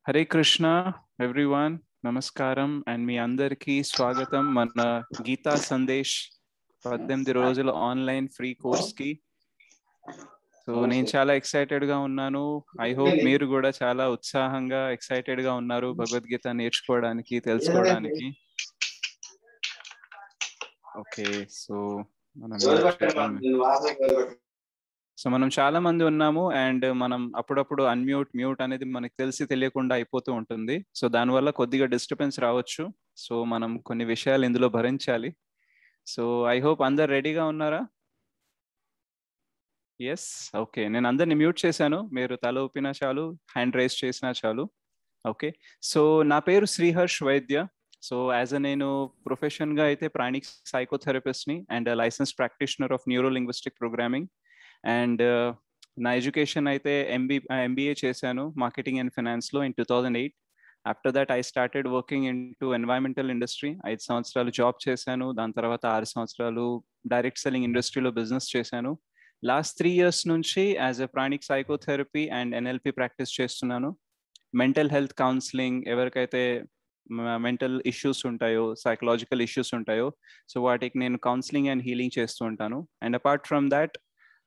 Hare Krishna everyone, నమస్కారం and మీ అందరికీ స్వాగతం మన గీతా సందేశ్ 18 రోజుల ఆన్లైన్ ఫ్రీ కోర్స్కి. సో నేను చాలా ఎక్సైటెడ్గా ఉన్నాను. ఐ హోప్ మీరు కూడా చాలా ఉత్సాహంగా ఎక్సైటెడ్గా ఉన్నారు భగవద్గీత నేర్చుకోవడానికి, తెలుసుకోవడానికి. ఓకే, సో మనం చాలా మంది ఉన్నాము అండ్ మనం అప్పుడప్పుడు మ్యూట్ అనేది మనకు తెలిసి తెలియకుండా అయిపోతూ ఉంటుంది. సో దానివల్ల కొద్దిగా డిస్టర్బెన్స్ రావచ్చు. సో మనం కొన్ని విషయాలు ఇందులో భరించాలి. సో ఐ హోప్ అందరు రెడీగా ఉన్నారా? Yes, okay. నేను అందరిని మ్యూట్ చేశాను. మీరు తల ఊపినా చాలు, హ్యాండ్ రైజ్ చేసినా చాలు. ఓకే, సో నా పేరు శ్రీహర్ష్ వైద్య. సో నేను ప్రొఫెషన్గా అయితే ప్రాణిక్ సైకోథెరపిస్ట్ని and license practitioner of neuro linguistic programming. And నా ఎడ్యుకేషన్ అయితే ఎంబీఏ చేశాను మార్కెటింగ్ అండ్ ఫైనాన్స్లో in 2008. After that I started working in to environmental industry. 5 సంవత్సరాలు జాబ్ చేశాను. దాని తర్వాత 6 సంవత్సరాలు డైరెక్ట్ సెల్లింగ్ ఇండస్ట్రీలో బిజినెస్ చేశాను. లాస్ట్ 3 years నుంచి as a pranic psychotherapy and NLP practice చేస్తున్నాను. మెంటల్ హెల్త్ కౌన్సిలింగ్, ఎవరికైతే మెంటల్ ఇష్యూస్ ఉంటాయో, సైకలాజికల్ ఇష్యూస్ ఉంటాయో, సో వాటికి నేను కౌన్సిలింగ్ అండ్ హీలింగ్ చేస్తూ ఉంటాను. And apart from that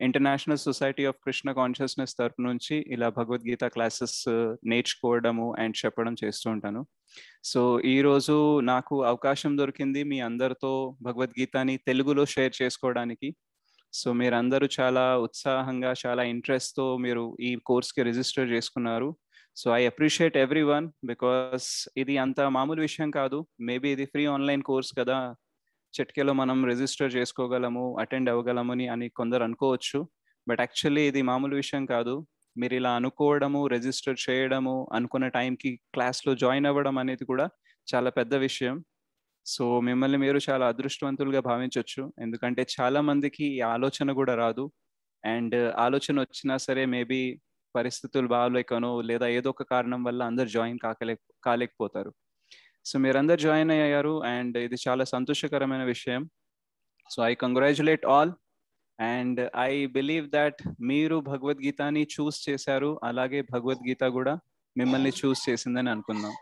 international society of Krishna consciousness తరపు నుంచి ఇలా భగవద్గీత క్లాసెస్ నేర్చుకోవడము అండ్ చెప్పడం చేస్తూ ఉంటాను. సో ఈరోజు నాకు అవకాశం దొరికింది మీ అందరితో భగవద్గీతని తెలుగులో షేర్ చేసుకోవడానికి. సో మీరందరూ చాలా ఉత్సాహంగా, చాలా ఇంట్రెస్ట్తో మీరు ఈ కోర్స్కి రిజిస్టర్ చేసుకున్నారు. So I appreciate every one, because ఇది అంత మామూలు విషయం కాదు. మేబీ ఇది ఫ్రీ ఆన్లైన్ కోర్స్ కదా, చిటికెలో మనం రిజిస్టర్ చేసుకోగలము, అటెండ్ అవ్వగలమని అని కొందరు అనుకోవచ్చు. బట్ యాక్చువల్లీ ఇది మామూలు విషయం కాదు. మీరు ఇలా అనుకోవడము, రిజిస్టర్ చేయడము, అనుకున్న టైంకి క్లాస్లో జాయిన్ అవ్వడం అనేది కూడా చాలా పెద్ద విషయం. సో మిమ్మల్ని మీరు చాలా అదృష్టవంతులుగా భావించవచ్చు. ఎందుకంటే చాలా మందికి ఈ ఆలోచన కూడా రాదు. అండ్ ఆలోచన వచ్చినా సరే మేబీ పరిస్థితులు బాగలేకనో లేదా ఏదో ఒక కారణం వల్ల అందరు జాయిన్ కాలేకపోతారు. సో మీరందరు జాయిన్ అయ్యారు అండ్ ఇది చాలా సంతోషకరమైన విషయం. So I congratulate all and I believe that మీరు భగవద్గీతని చూస్ చేశారు, అలాగే భగవద్గీత కూడా మిమ్మల్ని చూస్ చేసిందని అనుకుందాం.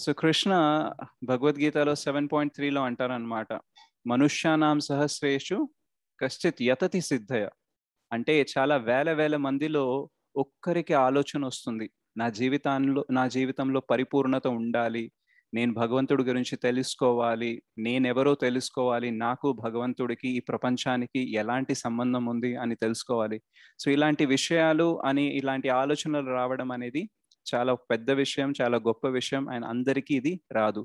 సో కృష్ణ భగవద్గీతలో 7.3లో అంటారనమాట, మనుష్యానాం సహస్రేషు కశ్చిత్ యతతి సిద్ధయ. అంటే చాలా వేల మందిలో ఒక్కరికి ఆలోచన వస్తుంది, నా జీవితంలో పరిపూర్ణత ఉండాలి, నేను భగవంతుడి గురించి తెలుసుకోవాలి, నేనెవరో తెలుసుకోవాలి, నాకు భగవంతుడికి ఈ ప్రపంచానికి ఎలాంటి సంబంధం ఉంది అని తెలుసుకోవాలి. సో ఇలాంటి విషయాలు అని ఇలాంటి ఆలోచనలు రావడం అనేది చాలా పెద్ద విషయం, చాలా గొప్ప విషయం. అండ్ అందరికీ ఇది రాదు.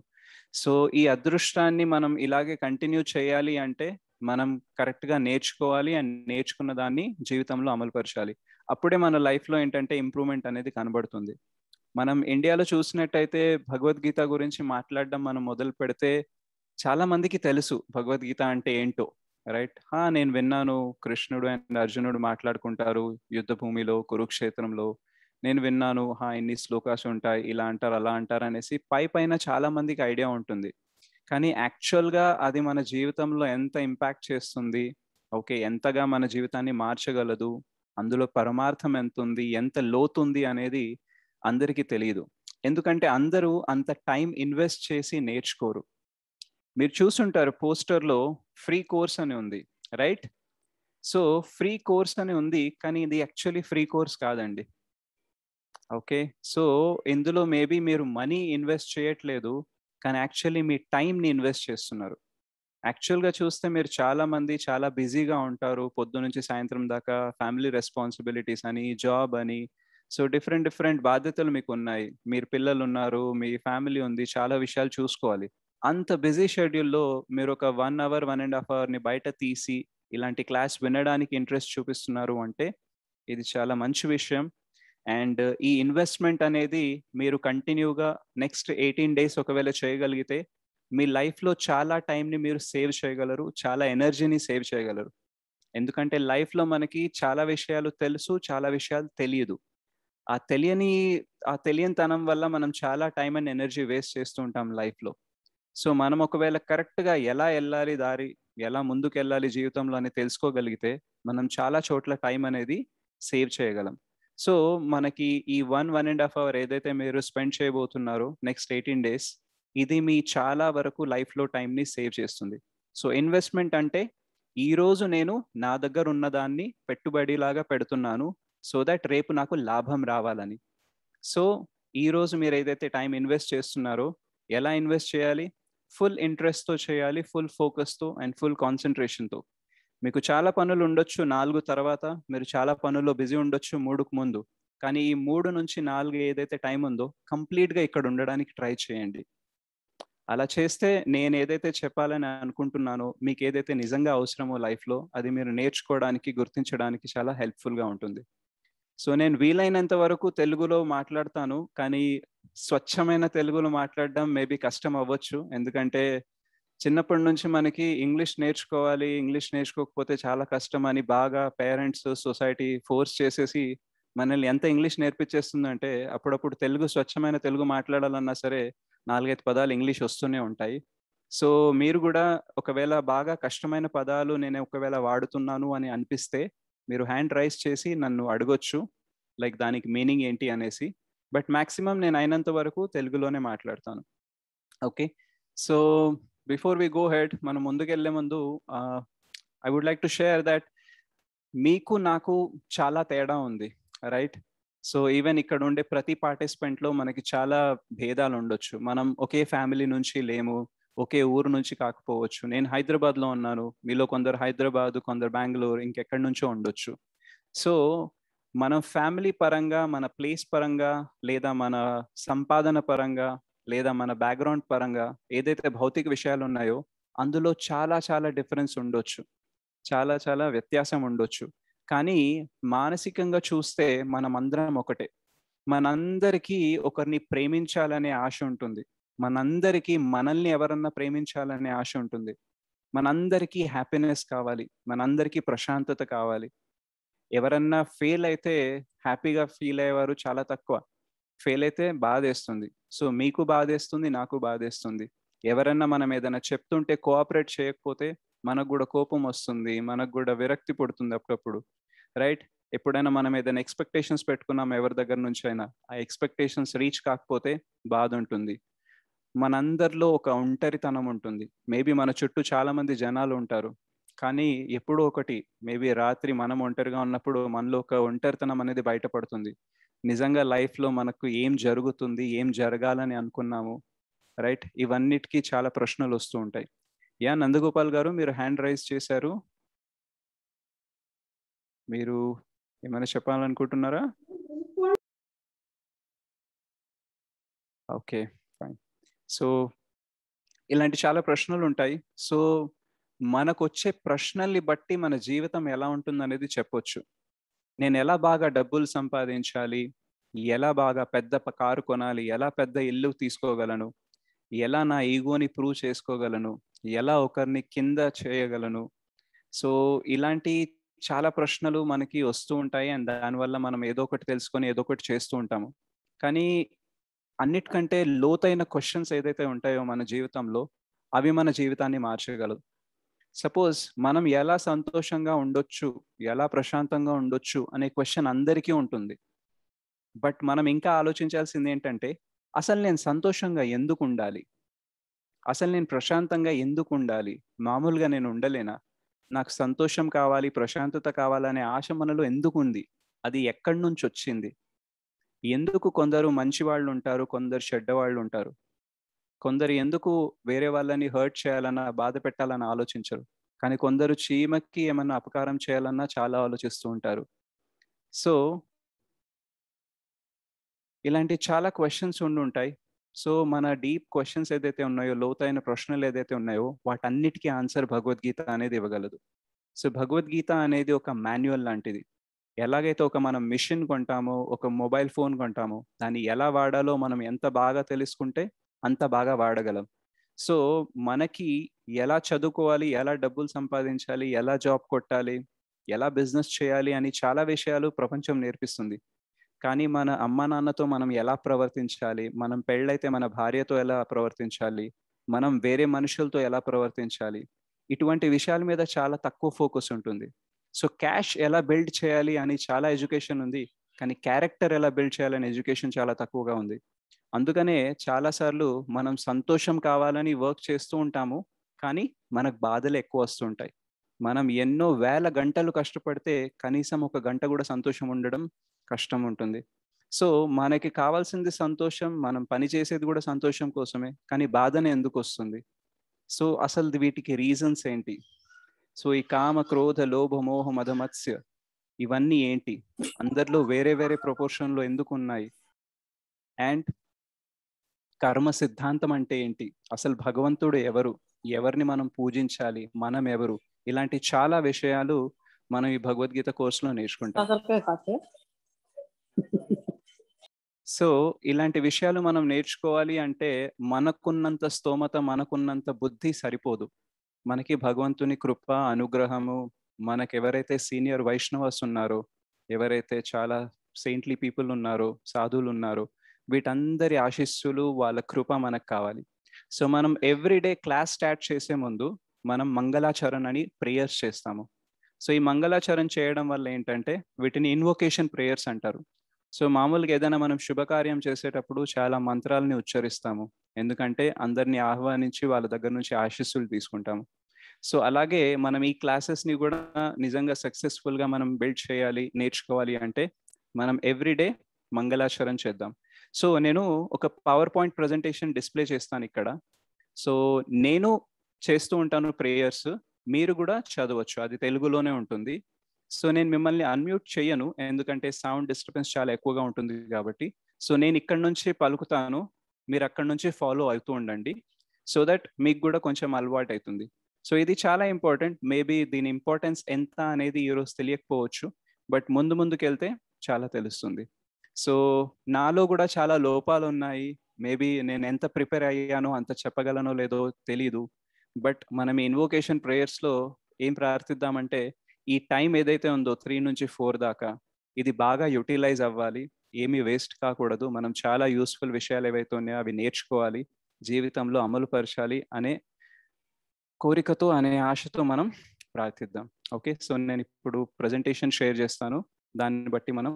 సో ఈ అదృష్టాన్ని మనం ఇలాగే కంటిన్యూ చేయాలి అంటే మనం కరెక్ట్గా నేర్చుకోవాలి అండ్ నేర్చుకున్న దాన్ని జీవితంలో అమలుపరచాలి. అప్పుడే మన లైఫ్లో ఏంటంటే ఇంప్రూవ్మెంట్ అనేది కనబడుతుంది. మనం ఇండియాలో చూసినట్టయితే భగవద్గీత గురించి మాట్లాడడం మనం మొదలు పెడితే చాలా మందికి తెలుసు భగవద్గీత అంటే ఏంటో, రైట్? నేను విన్నాను, కృష్ణుడు అండ్ అర్జునుడు మాట్లాడుకుంటారు యుద్ధ భూమిలో, కురుక్షేత్రంలో. నేను విన్నాను, ఇన్ని శ్లోకాస్ ఉంటాయి, ఇలా అంటారు, అలా అంటారు అనేసి పైన చాలా మందికి ఐడియా ఉంటుంది. కానీ యాక్చువల్గా అది మన జీవితంలో ఎంత ఇంపాక్ట్ చేస్తుంది, ఓకే, ఎంతగా మన జీవితాన్ని మార్చగలదు, అందులో పరమార్థం ఎంత ఉంది, ఎంత లోతుంది అనేది అందరికీ తెలియదు. ఎందుకంటే అందరూ అంత టైం ఇన్వెస్ట్ చేసి నేర్చుకోరు. మీరు చూసుంటారు పోస్టర్లో ఫ్రీ కోర్స్ అని ఉంది, రైట్? సో ఫ్రీ కోర్స్ అని ఉంది, కానీ ఇది యాక్చువల్లీ ఫ్రీ కోర్స్ కాదండి. ఓకే, సో ఇందులో మేబీ మీరు మనీ ఇన్వెస్ట్ చేయట్లేదు, కానీ యాక్చువల్లీ మీ టైంని ఇన్వెస్ట్ చేస్తున్నారు. యాక్చువల్గా చూస్తే మీరు చాలా మంది చాలా బిజీగా ఉంటారు, పొద్దు నుంచి సాయంత్రం దాకా ఫ్యామిలీ రెస్పాన్సిబిలిటీస్ అని, జాబ్ అని, సో డిఫరెంట్ బాధ్యతలు మీకు ఉన్నాయి. మీరు పిల్లలు ఉన్నారు, మీ ఫ్యామిలీ ఉంది, చాలా విషయాలు చూసుకోవాలి. అంత బిజీ షెడ్యూల్లో మీరు ఒక 1 hour 1.5 hourని బయట తీసి ఇలాంటి క్లాస్ వినడానికి ఇంట్రెస్ట్ చూపిస్తున్నారు అంటే ఇది చాలా మంచి విషయం. అండ్ ఈ ఇన్వెస్ట్మెంట్ అనేది మీరు కంటిన్యూగా నెక్స్ట్ 18 days ఒకవేళ చేయగలిగితే మీ లైఫ్లో చాలా టైంని మీరు సేవ్ చేయగలరు, చాలా ఎనర్జీని సేవ్ చేయగలరు. ఎందుకంటే లైఫ్లో మనకి చాలా విషయాలు తెలుసు, చాలా విషయాలు తెలియదు. ఆ తెలియనితనం వల్ల మనం చాలా టైం అండ్ ఎనర్జీ వేస్ట్ చేస్తూ ఉంటాం లైఫ్లో. సో మనం ఒకవేళ కరెక్ట్గా ఎలా వెళ్ళాలి, దారి ఎలా ముందుకు వెళ్ళాలి జీవితంలో అని తెలుసుకోగలిగితే మనం చాలా చోట్ల టైం అనేది సేవ్ చేయగలం. సో మనకి ఈ 1.5 అవర్ ఏదైతే మీరు స్పెండ్ చేయబోతున్నారో నెక్స్ట్ 18 డేస్, ఇది మీ చాలా వరకు లైఫ్లో టైంని సేవ్ చేస్తుంది. సో ఇన్వెస్ట్మెంట్ అంటే ఈరోజు నేను నా దగ్గర ఉన్నదాన్ని పెట్టుబడిలాగా పెడుతున్నాను, సో దట్ రేపు నాకు లాభం రావాలని. సో ఈరోజు మీరు ఏదైతే టైం ఇన్వెస్ట్ చేస్తున్నారో, ఎలా ఇన్వెస్ట్ చేయాలి? ఫుల్ ఇంట్రెస్ట్తో చేయాలి, ఫుల్ ఫోకస్తో అండ్ ఫుల్ కాన్సన్ట్రేషన్తో. మీకు చాలా పనులు ఉండొచ్చు 4 తర్వాత, మీరు చాలా పనుల్లో బిజీ ఉండొచ్చు 3కు ముందు. కానీ ఈ 3 నుంచి 4 ఏదైతే టైం ఉందో కంప్లీట్గా ఇక్కడ ఉండడానికి ట్రై చేయండి. అలా చేస్తే నేను ఏదైతే చెప్పాలని అనుకుంటున్నానో, మీకు ఏదైతే నిజంగా అవసరమో లైఫ్లో, అది మీరు నేర్చుకోవడానికి, గుర్తించడానికి చాలా హెల్ప్ఫుల్గా ఉంటుంది. సో నేను వీలైనంత వరకు తెలుగులో మాట్లాడతాను, కానీ స్వచ్ఛమైన తెలుగులో మాట్లాడడం మేబీ కష్టం అవ్వచ్చు. ఎందుకంటే చిన్నప్పటి నుంచి మనకి ఇంగ్లీష్ నేర్చుకోవాలి, ఇంగ్లీష్ నేర్చుకోకపోతే చాలా కష్టం అని బాగా పేరెంట్స్, సొసైటీ ఫోర్స్ చేసేసి మనల్ని ఎంత ఇంగ్లీష్ నేర్పించేస్తుందంటే, అప్పుడప్పుడు తెలుగు స్వచ్ఛమైన తెలుగు మాట్లాడాలన్నా సరే 4, 5 పదాలు ఇంగ్లీష్ వస్తూనే ఉంటాయి. సో మీరు కూడా ఒకవేళ బాగా కష్టమైన పదాలు నేను ఒకవేళ వాడుతున్నాను అని అనిపిస్తే, మీరు హ్యాండ్ రైజ్ చేసి నన్ను అడగొచ్చు, లైక్ దానికి మీనింగ్ ఏంటి అనేసి. బట్ మాక్సిమం నేను అయినంత వరకు తెలుగులోనే మాట్లాడతాను. Okay. So before we go head, మనం ముందుకెళ్లే ముందు I would like to share that మీకు నాకు చాలా తేడా ఉంది, రైట్? సో ఈవెన్ ఇక్కడ ఉండే ప్రతి పార్టిసిపెంట్లో మనకి చాలా భేదాలు ఉండొచ్చు. మనం ఒకే ఫ్యామిలీ నుంచి లేము, ఒకే ఊరు నుంచి కాకపోవచ్చు. నేను హైదరాబాద్లో ఉన్నాను, మీలో కొందరు హైదరాబాద్, కొందరు బెంగళూరు, ఇంకెక్కడి నుంచో ఉండొచ్చు. సో మనం ఫ్యామిలీ పరంగా, మన ప్లేస్ పరంగా, లేదా మన సంపాదన పరంగా, లేదా మన బ్యాక్గ్రౌండ్ పరంగా ఏదైతే భౌతిక విషయాలు ఉన్నాయో అందులో చాలా చాలా డిఫరెన్స్ ఉండొచ్చు, చాలా చాలా వ్యత్యాసం ఉండొచ్చు. కానీ మానసికంగా చూస్తే మనం అందరం ఒకటే. మనందరికీ ఒకరిని ప్రేమించాలనే ఆశ ఉంటుంది, మనందరికీ మనల్ని ఎవరన్నా ప్రేమించాలనే ఆశ ఉంటుంది, మనందరికీ హ్యాపీనెస్ కావాలి, మనందరికీ ప్రశాంతత కావాలి. ఎవరన్నా ఫెయిల్ అయితే హ్యాపీగా ఫీల్ అయ్యేవారు చాలా తక్కువ. ఫెయిల్ అయితే బాధేస్తుంది. సో మీకు బాధేస్తుంది, నాకు బాధేస్తుంది. ఎవరన్నా మనం ఏదైనా చెప్తుంటే కోఆపరేట్ చేయకపోతే మనకు కూడా కోపం వస్తుంది, మనకు కూడా విరక్తి పుడుతుంది అప్పుడప్పుడు, రైట్? ఎప్పుడైనా మనం ఏదైనా ఎక్స్పెక్టేషన్స్ పెట్టుకున్నాం ఎవరి దగ్గర నుంచి అయినా, ఆ ఎక్స్పెక్టేషన్స్ రీచ్ కాకపోతే బాధ ఉంటుంది. మనందరిలో ఒక ఒంటరితనం ఉంటుంది. మేబీ మన చుట్టూ చాలా మంది జనాలు ఉంటారు, కానీ ఎప్పుడో ఒకటి మేబీ రాత్రి మనం ఒంటరిగా ఉన్నప్పుడు మనలో ఒక ఒంటరితనం అనేది బయటపడుతుంది. నిజంగా లైఫ్లో మనకు ఏం జరుగుతుంది, ఏం జరగాలని అనుకున్నాము, రైట్? ఇవన్నిటికీ చాలా ప్రశ్నలు వస్తూ ఉంటాయి. నందగోపాల్ గారు, మీరు హ్యాండ్ రైజ్ చేశారు, మీరు ఏమైనా చెప్పాలనుకుంటున్నారా? Okay, fine. సో ఇలాంటి చాలా ప్రశ్నలు ఉంటాయి. సో మనకొచ్చే ప్రశ్నల్ని బట్టి మన జీవితం ఎలా ఉంటుందనేది చెప్పొచ్చు. నేను ఎలా బాగా డబ్బులు సంపాదించాలి, ఎలా బాగా పెద్ద కారు కొనాలి, ఎలా పెద్ద ఇల్లు తీసుకోగలను, ఎలా నా ఈగోని ప్రూవ్ చేసుకోగలను, ఎలా ఒకరిని కింద చేయగలను. సో ఇలాంటి చాలా ప్రశ్నలు మనకి వస్తూ ఉంటాయి. అండ్ దానివల్ల మనం ఏదో ఒకటి తెలుసుకొని ఏదో ఒకటి చేస్తూ ఉంటాము. కానీ అన్నిటికంటే లోతైన క్వశ్చన్స్ ఏదైతే ఉంటాయో మన జీవితంలో, అవి మన జీవితాన్ని మార్చగలవు. సపోజ్ మనం ఎలా సంతోషంగా ఉండొచ్చు, ఎలా ప్రశాంతంగా ఉండొచ్చు అనే క్వశ్చన్ అందరికీ ఉంటుంది. బట్ మనం ఇంకా ఆలోచించాల్సింది ఏంటంటే, అసలు నేను సంతోషంగా ఎందుకు ఉండాలి, అసలు నేను ప్రశాంతంగా ఎందుకు ఉండాలి, మామూలుగా నేను ఉండలేనా, నాకు సంతోషం కావాలి, ప్రశాంతత కావాలనే ఆశ మనలో ఎందుకు ఉంది, అది ఎక్కడి నుంచి వచ్చింది, ఎందుకు కొందరు మంచి వాళ్ళు ఉంటారు, కొందరు చెడ్డవాళ్ళు ఉంటారు, కొందరు ఎందుకు వేరే వాళ్ళని హర్ట్ చేయాలన్నా, బాధ పెట్టాలన్నా ఆలోచించరు, కానీ కొందరు చీమకి ఏమన్నా అపకారం చేయాలన్నా చాలా ఆలోచిస్తూ ఉంటారు. సో ఇలాంటి చాలా క్వశ్చన్స్ ఉండుంటాయి. సో మన డీప్ క్వశ్చన్స్ ఏదైతే ఉన్నాయో, లోతైన ప్రశ్నలు ఏదైతే ఉన్నాయో, వాటన్నిటికీ ఆన్సర్ భగవద్గీత అనేది ఇవ్వగలదు. సో భగవద్గీత అనేది ఒక మాన్యువల్ లాంటిది. ఎలాగైతే ఒక మనం మిషన్ కొంటామో, ఒక మొబైల్ ఫోన్ కొంటామో, దాన్ని ఎలా వాడాలో మనం ఎంత బాగా తెలుసుకుంటే అంత బాగా వాడగలం. సో మనకి ఎలా చదువుకోవాలి, ఎలా డబ్బులు సంపాదించాలి, ఎలా జాబ్ కొట్టాలి, ఎలా బిజినెస్ చేయాలి అని చాలా విషయాలు ప్రపంచం నేర్పిస్తుంది. కానీ మన అమ్మా నాన్నతో మనం ఎలా ప్రవర్తించాలి, మనం పెళ్ళైతే మన భార్యతో ఎలా ప్రవర్తించాలి, మనం వేరే మనుషులతో ఎలా ప్రవర్తించాలి, ఇటువంటి విషయాల మీద చాలా తక్కువ ఫోకస్ ఉంటుంది. సో క్యాష్ ఎలా బిల్డ్ చేయాలి అని చాలా ఎడ్యుకేషన్ ఉంది, కానీ క్యారెక్టర్ ఎలా బిల్డ్ చేయాలని ఎడ్యుకేషన్ చాలా తక్కువగా ఉంది. అందుకనే చాలాసార్లు మనం సంతోషం కావాలని వర్క్ చేస్తూ ఉంటాము, కానీ మనకు బాధలు ఎక్కువ వస్తుంటాయి. మనం ఎన్నో వేల గంటలు కష్టపడితే కనీసం ఒక గంట కూడా సంతోషం ఉండడం కష్టం ఉంటుంది. సో మనకి కావాల్సింది సంతోషం, మనం పని చేసేది కూడా సంతోషం కోసమే, కానీ బాధనే ఎందుకు వస్తుంది? సో అసలు వీటికి రీజన్స్ ఏంటి? సో ఈ కామ, క్రోధ, లోభ, మోహ, మద, మత్స్య ఇవన్నీ ఏంటి? అందరిలో వేరే వేరే ప్రపోర్షన్లో ఎందుకు ఉన్నాయి? అండ్ కర్మ సిద్ధాంతం అంటే ఏంటి? అసలు భగవంతుడు ఎవరు? ఎవరిని మనం పూజించాలి? మనం ఎవరు? ఇలాంటి చాలా విషయాలు మనం ఈ భగవద్గీత కోర్సులో నేర్చుకుంటాం. సో ఇలాంటి విషయాలు మనం నేర్చుకోవాలి అంటే మనకున్నంత స్తోమత, మనకున్నంత బుద్ధి సరిపోదు. మనకి భగవంతుని కృప, అనుగ్రహము, మనకు ఎవరైతే సీనియర్ వైష్ణవస్ ఉన్నారో, ఎవరైతే చాలా సెయింట్లీ పీపుల్ ఉన్నారో, సాధువులు ఉన్నారో, వీటందరి ఆశీస్సులు, వాళ్ళ కృప మనకు కావాలి. సో మనం ఎవ్రీడే క్లాస్ స్టార్ట్ చేసే ముందు మనం మంగళాచరణ అని ప్రేయర్స్ చేస్తాము. సో ఈ మంగళాచరణ చేయడం వల్ల ఏంటంటే వీటిని ఇన్వొకేషన్ ప్రేయర్స్ అంటారు. సో మామూలుగా ఏదైనా మనం శుభకార్యం చేసేటప్పుడు చాలా మంత్రాలని ఉచ్చరిస్తాము, ఎందుకంటే అందరినీ ఆహ్వానించి వాళ్ళ దగ్గర నుంచి ఆశీస్సులు తీసుకుంటాము. సో అలాగే మనం ఈ క్లాసెస్ని కూడా నిజంగా సక్సెస్ఫుల్గా మనం బిల్డ్ చేయాలి, నేర్చుకోవాలి అంటే మనం ఎవ్రీడే మంగళాచరణ చేద్దాం. సో నేను ఒక పవర్ పాయింట్ ప్రజెంటేషన్ డిస్ప్లే చేస్తాను ఇక్కడ. సో నేను చేస్తూ ఉంటాను ప్రేయర్స్, మీరు కూడా చదవచ్చు, అది తెలుగులోనే ఉంటుంది. సో నేను మిమ్మల్ని అన్మ్యూట్ చేయను, ఎందుకంటే సౌండ్ డిస్టర్బెన్స్ చాలా ఎక్కువగా ఉంటుంది కాబట్టి. సో నేను ఇక్కడ నుంచి పలుకుతాను, మీరు అక్కడ నుంచి ఫాలో అవుతూ ఉండండి, సో దట్ మీకు కూడా కొంచెం అలవాటు అవుతుంది. సో ఇది చాలా ఇంపార్టెంట్. మేబీ దీని ఇంపార్టెన్స్ ఎంత అనేది ఈరోజు తెలియకపోవచ్చు, బట్ ముందుకు వెళ్తే చాలా తెలుస్తుంది. సో నాలో కూడా చాలా లోపాలు ఉన్నాయి. మేబీ నేను ఎంత ప్రిపేర్ అయ్యానో అంత చెప్పగలనో లేదో తెలీదు. బట్ మనం ఇన్వొకేషన్ ప్రేయర్స్లో ఏం ప్రార్థిద్దామంటే ఈ టైం ఏదైతే ఉందో 3 నుంచి 4 దాకా ఇది బాగా యూటిలైజ్ అవ్వాలి, ఏమీ వేస్ట్ కాకూడదు. మనం చాలా యూస్ఫుల్ విషయాలు ఏవైతే ఉన్నాయో అవి నేర్చుకోవాలి, జీవితంలో అమలు పరచాలి అనే కోరికతో, అనే ఆశతో మనం ప్రార్థిద్దాం. ఓకే, సో నేను ఇప్పుడు ప్రజెంటేషన్ షేర్ చేస్తాను, దాన్ని బట్టి మనం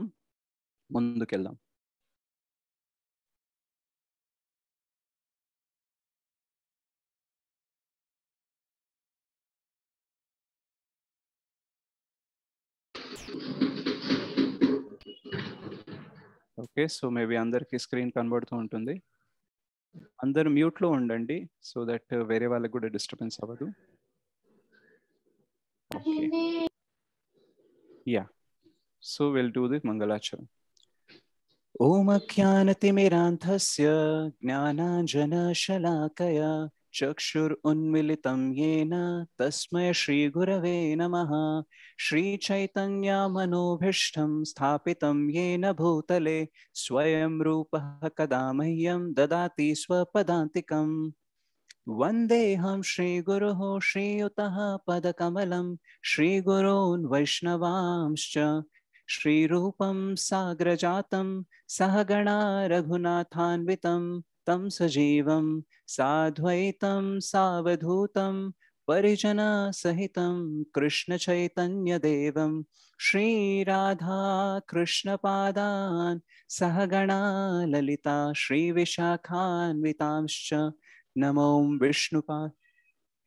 ముందుకెళ్దాం. ఓకే, సో మేబీ అందరికి స్క్రీన్ కనబడుతూ ఉంటుంది. అందరూ మ్యూట్లో ఉండండి, సో దట్ వేరే వాళ్ళకి కూడా డిస్టర్బెన్స్ అవ్వదు. Okay, ya, so will do the Mangalacharana. ఓం అజ్ఞానతిమిరాంధస్య జ్ఞానాంజనశలాకయా చక్షురున్మిలితం యేన తస్మై శ్రీగురవే నమః. శ్రీచైతన్యమనోభీష్టం స్థాపితం యేన భూతలే స్వయం రూపః కదా మह्यं దదాతి స్వపదాంతికం. వందేహం శ్రీగురోః శ్రీయుతః పదకమలం శ్రీగురోన్ వైష్ణవాంశ్చ శ్రీరూపం సాగ్రజాతం సహగణా రఘునాథాన్వితం తం సజీవం సాద్వైతం సావధూతం పరిజన సహితం కృష్ణ చైతన్య దేవం శ్రీరాధా కృష్ణ పాదాన్ సహగణా లలితా శ్రీ విశాఖాన్వితాంశ్చ నమో విష్ణుపాద.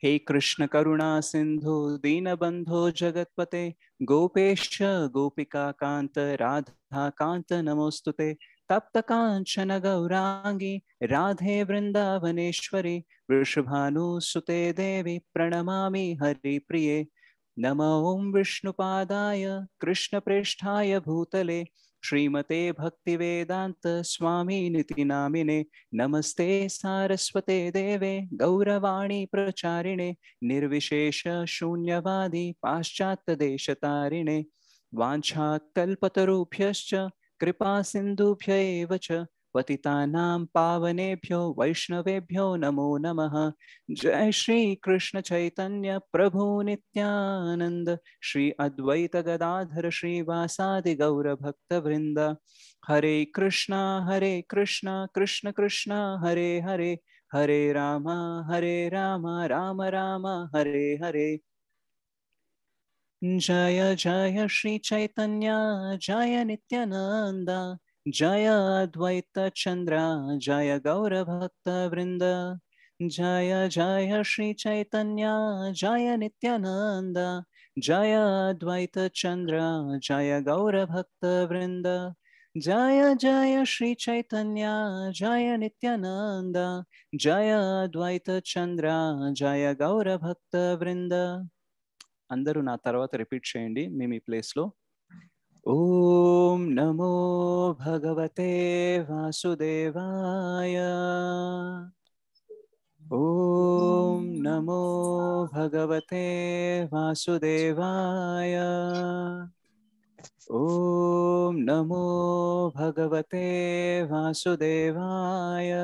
हे कृष्ण करुणा सिंधु दीनबंधो जगत्पते गोपेश गोपिका कांत राधा कांत नमोस्तुते. तप्त कांचन गौरांगी राधे वृंदावनेश्वरी वृषभानुसुते देवी प्रणमामि हरिप्रिये. नमो विष्णुपादाय कृष्णप्रेष्ठाय भूतले श्रीमते भक्तिवेदांत स्वामी निति नामिने. नमस्ते सारस्वते देवे गौरवाणी प्रचारिणे निर्विशेष शून्यवादी पाश्चात्य देशतारिणे. वाञ्छाकल्पतरुभ्यश्च कृपा सिन्धुभ्य एव च पतितानां पावनेभ्यो वैष्णवेभ्यो नमो नमः. जय श्री कृष्ण चैतन्य प्रभु नित्यानंद श्री अद्वैत गदाधर श्रीवासादि गौर भक्त वृंद. हरे कृष्णा कृष्ण कृष्ण हरे हरे हरे राम राम राम हरे हरे. జయ జయ శ్రీ చైతన్య జయ నిత్యానంద జయ అద్వైత చంద్ర జయ గౌర భక్త వృంద జయ జయ శ్రీ చైతన్య జయ నిత్యానంద జయ అద్వైత చంద్ర జయ గౌర భక్త వృంద జయ జయ శ్రీ చైతన్య జయ నిత్యానంద జయ అద్వైత చంద్ర జయ గౌర భక్త వృంద. అందరూ నా తర్వాత రిపీట్ చేయండి మీ ప్లేస్లో. ఓం నమో భగవతే వాసుదేవాయ. ఓం నమో భగవతే వాసుదేవాయ. ఓం నమో భగవతే వాసుదేవాయ.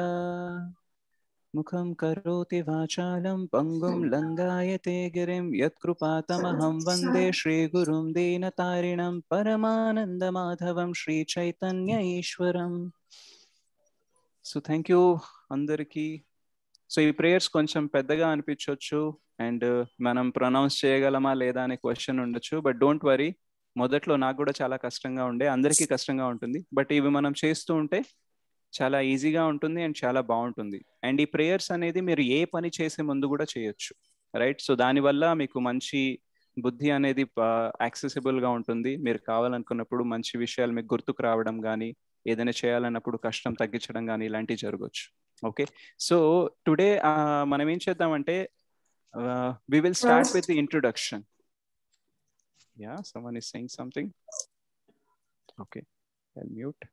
ముఖం కరోతి వాచాలం పంగుం లంఘాయతే గిరిం యత్కృపాతమహం వందే శ్రీగురుం దీనతారిణం పరమానందమాధవం శ్రీ చైతన్య ఈశ్వరం. సో థ్యాంక్ యూ అందరికీ. సో ఈ ప్రేయర్స్ కొంచెం పెద్దగా అనిపించవచ్చు అండ్ మనం ప్రొనౌన్స్ చేయగలమా లేదా అనే క్వశ్చన్ ఉండొచ్చు. బట్ డోంట్ వరీ, మొదట్లో నాకు కూడా చాలా కష్టంగా ఉండే, అందరికీ కష్టంగా ఉంటుంది. బట్ ఇవి మనం చేస్తూ ఉంటే చాలా ఈజీగా ఉంటుంది అండ్ చాలా బాగుంటుంది. అండ్ ఈ ప్రేయర్స్ అనేది మీరు ఏ పని చేసే ముందు కూడా చేయొచ్చు, రైట్? సో దానివల్ల మీకు మంచి బుద్ధి అనేది యాక్సెసిబుల్గా ఉంటుంది. మీరు కావాలనుకున్నప్పుడు మంచి విషయాలు మీకు గుర్తుకు రావడం కానీ, ఏదైనా చేయాలన్నప్పుడు కష్టం తగ్గించడం కానీ ఇలాంటివి జరగవచ్చు. ఓకే, సో టుడే మనం ఏం చేద్దామంటే we will start with the introduction. Yeah, someone is saying something. Okay, I'll mute.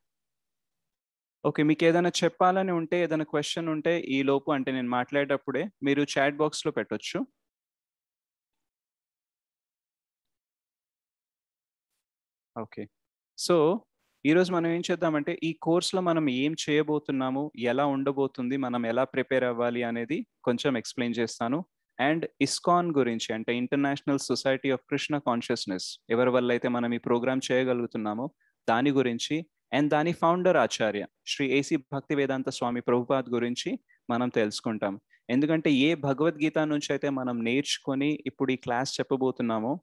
Okay, మీకు ఏదైనా చెప్పాలని ఉంటే, ఏదైనా క్వశ్చన్ ఉంటే ఈ లోపు, అంటే నేను మాట్లాడేటప్పుడే మీరు చాట్ బాక్స్లో పెట్టొచ్చు. ఓకే, సో ఈరోజు మనం ఏం చేద్దామంటే ఈ కోర్స్లో మనం ఏం చేయబోతున్నాము, ఎలా ఉండబోతుంది, మనం ఎలా ప్రిపేర్ అవ్వాలి అనేది కొంచెం ఎక్స్ప్లెయిన్ చేస్తాను. అండ్ ఇస్కాన్ గురించి, అంటే international society of Krishna consciousness, ఎవరి వల్ల అయితే మనం ఈ ప్రోగ్రామ్ చేయగలుగుతున్నామో దాని గురించి, అండ్ దాని ఫౌండర్ ఆచార్య శ్రీ ఏసీ భక్తి వేదాంత స్వామి ప్రభుపాద్ గురించి మనం తెలుసుకుంటాం. ఎందుకంటే ఏ భగవద్గీత నుంచి అయితే మనం నేర్చుకొని ఇప్పుడు ఈ క్లాస్ చెప్పబోతున్నామో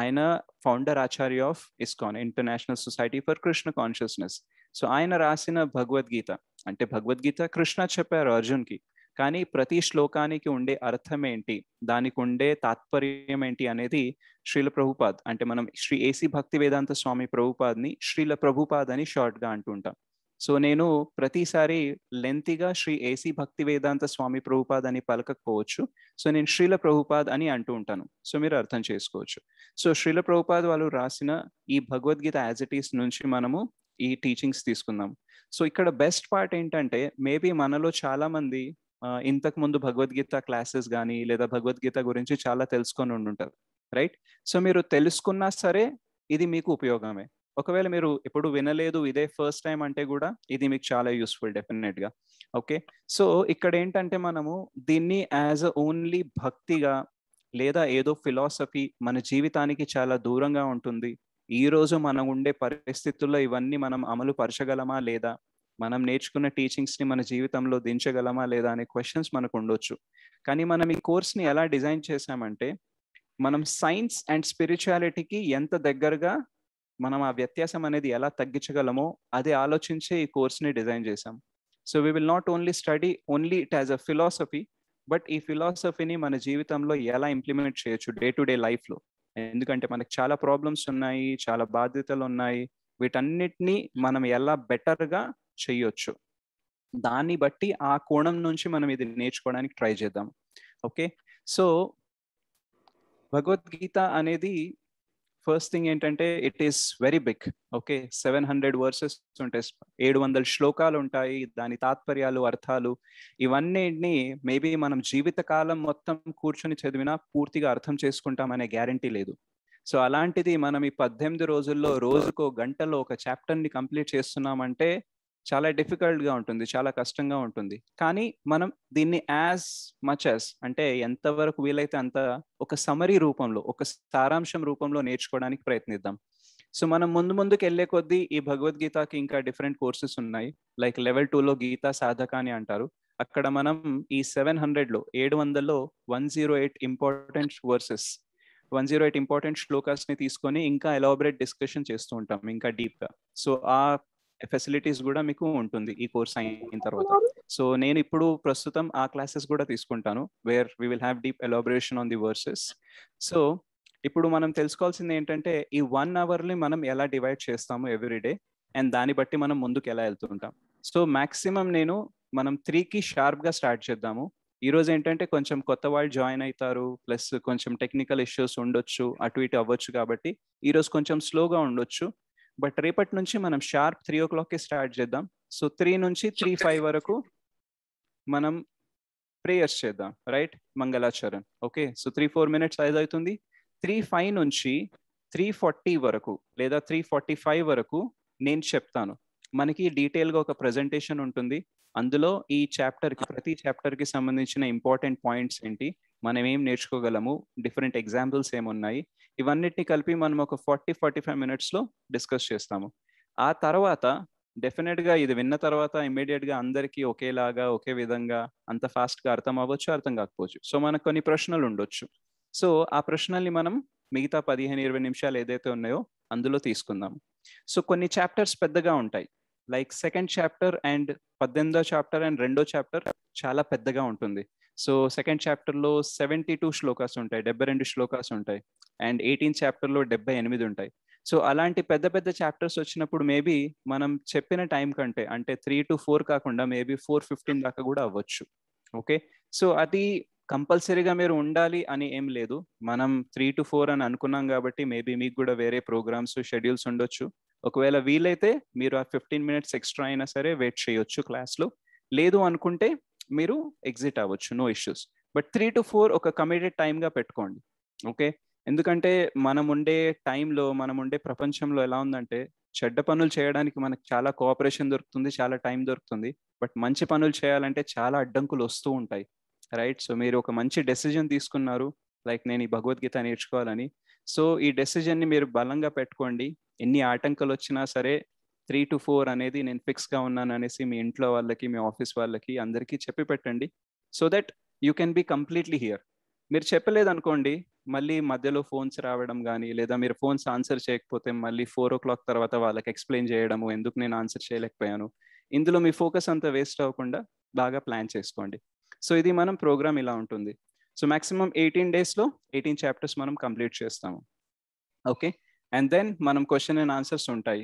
ఆయన founder Acharya of ISKCON, international society for Krishna consciousness. So ఆయన రాసిన భగవద్గీత, అంటే భగవద్గీత కృష్ణ చెప్పారు అర్జున్కి, కానీ ప్రతి శ్లోకానికి ఉండే అర్థం ఏంటి, దానికి ఉండే తాత్పర్యం ఏంటి అనేది శ్రీల ప్రభుపాద్, అంటే మనం శ్రీ ఏసీ భక్తి వేదాంత స్వామి ప్రభుపాద్ని శ్రీల ప్రభుపాద్ అని షార్ట్గా అంటుంటాం. సో నేను ప్రతిసారి లెంతీగా శ్రీ ఏసీ భక్తి వేదాంత స్వామి ప్రభుపాద్ అని పలకకపోవచ్చు, సో నేను శ్రీల ప్రభుపాద్ అని అంటూ ఉంటాను. సో మీరు అర్థం చేసుకోవచ్చు. సో శ్రీల ప్రభుపాద్ వాళ్ళు రాసిన ఈ భగవద్గీత యాజ్ ఇట్ ఈస్ నుంచి మనము ఈ టీచింగ్స్ తీసుకుందాం. సో ఇక్కడ బెస్ట్ పార్ట్ ఏంటంటే, మేబీ మనలో చాలా మంది ఇంతకు ముందు భగవద్గీత క్లాసెస్ కానీ లేదా భగవద్గీత గురించి చాలా తెలుసుకొని ఉండుంటారు, రైట్? సో మీరు తెలుసుకున్నా సరే ఇది మీకు ఉపయోగమే. ఒకవేళ మీరు ఎప్పుడు వినలేదు, ఇదే ఫస్ట్ టైం అంటే కూడా ఇది మీకు చాలా యూస్ఫుల్ డెఫినెట్గా. ఓకే, సో ఇక్కడ ఏంటంటే మనము దీన్ని యాజ్ ఓన్లీ భక్తిగా లేదా ఏదో ఫిలాసఫీ మన జీవితానికి చాలా దూరంగా ఉంటుంది, ఈ రోజు మనం ఉండే పరిస్థితుల్లో ఇవన్నీ మనం అమలు పరచగలమా లేదా, మనం నేర్చుకున్న టీచింగ్స్ని మన జీవితంలో దించగలమా లేదా అనే క్వశ్చన్స్ మనకు ఉండొచ్చు. కానీ మనం ఈ కోర్స్ని ఎలా డిజైన్ చేసామంటే, మనం సైన్స్ అండ్ స్పిరిచువాలిటీకి ఎంత దగ్గరగా మనం ఆ వ్యత్యాసం అనేది ఎలా తగ్గించగలమో అది ఆలోచించే ఈ కోర్స్ని డిజైన్ చేసాం. So we will not only study only it as a philosophy, but ఈ ఫిలాసఫీని మన జీవితంలో ఎలా ఇంప్లిమెంట్ చేయొచ్చు డే టు డే లైఫ్లో. ఎందుకంటే మనకు చాలా ప్రాబ్లమ్స్ ఉన్నాయి, చాలా బాధ్యతలు ఉన్నాయి, వీటన్నిటినీ మనం ఎలా బెటర్గా చేయొచ్చు, దాన్ని బట్టి ఆ కోణం నుంచి మనం ఇది నేర్చుకోవడానికి ట్రై చేద్దాం. ఓకే, సో భగవద్గీత అనేది ఫస్ట్ థింగ్ ఏంటంటే it is very big. Okay, 700 verses ఉంటాయి, 700 శ్లోకాలు ఉంటాయి, దాని తాత్పర్యాలు, అర్థాలు ఇవన్నీ మేబీ మనం జీవితకాలం మొత్తం కూర్చొని చదివినా పూర్తిగా అర్థం చేసుకుంటామనే గ్యారంటీ లేదు. సో అలాంటిది మనం ఈ 18 రోజుల్లో రోజుకో గంటలో ఒక చాప్టర్ని కంప్లీట్ చేస్తున్నామంటే చాలా డిఫికల్ట్గా ఉంటుంది, చాలా కష్టంగా ఉంటుంది. కానీ మనం దీన్ని యాజ్ మచ్ యాజ్, అంటే ఎంతవరకు వీలైతే అంత ఒక సమరీ రూపంలో, ఒక సారాంశం రూపంలో నేర్చుకోవడానికి ప్రయత్నిద్దాం. సో మనం ముందుకు వెళ్ళే కొద్దీ ఈ భగవద్గీతకి ఇంకా డిఫరెంట్ కోర్సెస్ ఉన్నాయి. లైక్ లెవెల్ 2లో గీతా సాధక అని అంటారు. అక్కడ మనం ఈ 700లో 700లో 108 ఇంపార్టెంట్ వర్సెస్, 108 ఇంపార్టెంట్ శ్లోకాస్ని తీసుకొని ఇంకా ఎలాబరేట్ డిస్కషన్ చేస్తూ ఉంటాం ఇంకా డీప్గా. సో ఆ ఫెసిలిటీస్ కూడా మీకు ఉంటుంది ఈ కోర్స్ అయిన తర్వాత. సో నేను ఇప్పుడు ప్రస్తుతం ఆ క్లాసెస్ కూడా తీసుకుంటాను, where we will have deep elaboration on the versus. So ఇప్పుడు మనం తెలుసుకోవాల్సింది ఏంటంటే ఈ 1 అవర్ని మనం ఎలా డివైడ్ చేస్తాము ఎవ్రీడే, అండ్ దాన్ని బట్టి మనం ముందుకు ఎలా వెళ్తుంటాం. సో మాక్సిమం మనం 3కి షార్ప్గా స్టార్ట్ చేద్దాము. ఈరోజు ఏంటంటే కొంచెం కొత్త వాళ్ళు జాయిన్ అవుతారు, ప్లస్ కొంచెం టెక్నికల్ ఇష్యూస్ ఉండొచ్చు, అటు ఇటు అవ్వచ్చు, కాబట్టి ఈరోజు కొంచెం స్లోగా ఉండొచ్చు. బట్ రేపటి నుంచి మనం షార్ప్ 3 o'clockకి స్టార్ట్ చేద్దాం. సో 3 నుంచి 3:05 వరకు మనం ప్రేయర్స్ చేద్దాం, రైట్? మంగళాచరణ్. ఓకే, సో 3-4 minutes అవుతుంది. 3:05 నుంచి 3:40 వరకు లేదా 3:45 వరకు నేను చెప్తాను. మనకి డీటెయిల్గా ఒక ప్రెజెంటేషన్ ఉంటుంది. అందులో ఈ ప్రతి చాప్టర్కి సంబంధించిన ఇంపార్టెంట్ పాయింట్స్ ఏంటి, మనం ఏం నేర్చుకోగలము, డిఫరెంట్ ఎగ్జాంపుల్స్ ఏమున్నాయి, ఇవన్నిటిని కలిపి మనం ఒక 40-45 minutesలో డిస్కస్ చేస్తాము. ఆ తర్వాత డెఫినెట్గా ఇది విన్న తర్వాత ఇమ్మీడియట్గా అందరికీ ఒకేలాగా ఒకే విధంగా అంత ఫాస్ట్గా అర్థం అవ్వచ్చు, అర్థం కాకపోవచ్చు. సో మనకు కొన్ని ప్రశ్నలు ఉండొచ్చు. సో ఆ ప్రశ్నల్ని మనం మిగతా 15-20 నిమిషాలు ఏదైతే ఉన్నాయో అందులో తీసుకుందాం. సో కొన్ని చాప్టర్స్ పెద్దగా ఉంటాయి, లైక్ సెకండ్ చాప్టర్ అండ్ 18వ చాప్టర్ అండ్ 2వ చాప్టర్ చాలా పెద్దగా ఉంటుంది. సో సెకండ్ చాప్టర్లో 72 శ్లోకాస్ ఉంటాయి, 72 శ్లోకాస్ ఉంటాయి. అండ్ 18th చాప్టర్లో 78 ఉంటాయి. సో అలాంటి పెద్ద పెద్ద చాప్టర్స్ వచ్చినప్పుడు మేబీ మనం చెప్పిన టైం కంటే అంటే 3 to 4 కాకుండా మేబీ 4:15 దాకా కూడా అవ్వచ్చు. ఓకే, సో అది కంపల్సరీగా మీరు ఉండాలి అని ఏం లేదు. మనం 3 to 4 అని అనుకున్నాం కాబట్టి మేబీ మీకు కూడా వేరే ప్రోగ్రామ్స్ షెడ్యూల్స్ ఉండొచ్చు. ఒకవేళ వీలైతే మీరు ఆ 15 minutes ఎక్స్ట్రా అయినా సరే వెయిట్ చేయొచ్చు క్లాస్లో. లేదు అనుకుంటే మీరు ఎగ్జిట్ అవ్వచ్చు, నో ఇష్యూస్. బట్ 3 to 4 ఒక కమిటెడ్ టైంగా పెట్టుకోండి. ఓకే, ఎందుకంటే మనం ఉండే టైంలో, మనం ఉండే ప్రపంచంలో ఎలా ఉందంటే చెడ్డ పనులు చేయడానికి మనకు చాలా కోఆపరేషన్ దొరుకుతుంది, చాలా టైం దొరుకుతుంది. బట్ మంచి పనులు చేయాలంటే చాలా అడ్డంకులు వస్తూ ఉంటాయి, రైట్? సో మీరు ఒక మంచి డెసిజన్ తీసుకున్నారు, లైక్ నేను ఈ భగవద్గీత నేర్చుకోవాలని. సో ఈ డెసిజన్ని మీరు బలంగా పెట్టుకోండి. ఎన్ని ఆటంకాలు వచ్చినా సరే 3 to 4 అనేది నేను ఫిక్స్గా ఉన్నాను అనేసి మీ ఇంట్లో వాళ్ళకి, మీ ఆఫీస్ వాళ్ళకి అందరికీ చెప్పి పెట్టండి. So that you can be completely here. మీరు చెప్పలేదు అనుకోండి, మళ్ళీ మధ్యలో ఫోన్స్ రావడం కానీ, లేదా మీరు ఫోన్స్ ఆన్సర్ చేయకపోతే మళ్ళీ 4 o'clock తర్వాత వాళ్ళకి ఎక్స్ప్లెయిన్ చేయడము, ఎందుకు నేను ఆన్సర్ చేయలేకపోయాను. ఇందులో మీ ఫోకస్ అంతా వేస్ట్ అవ్వకుండా బాగా ప్లాన్ చేసుకోండి. సో ఇది మనం ప్రోగ్రామ్ ఇలా ఉంటుంది. సో మాక్సిమం 18 daysలో 18 chapters మనం కంప్లీట్ చేస్తాము. ఓకే, అండ్ దెన్ మనం క్వశ్చన్ అండ్ ఆన్సర్స్ ఉంటాయి.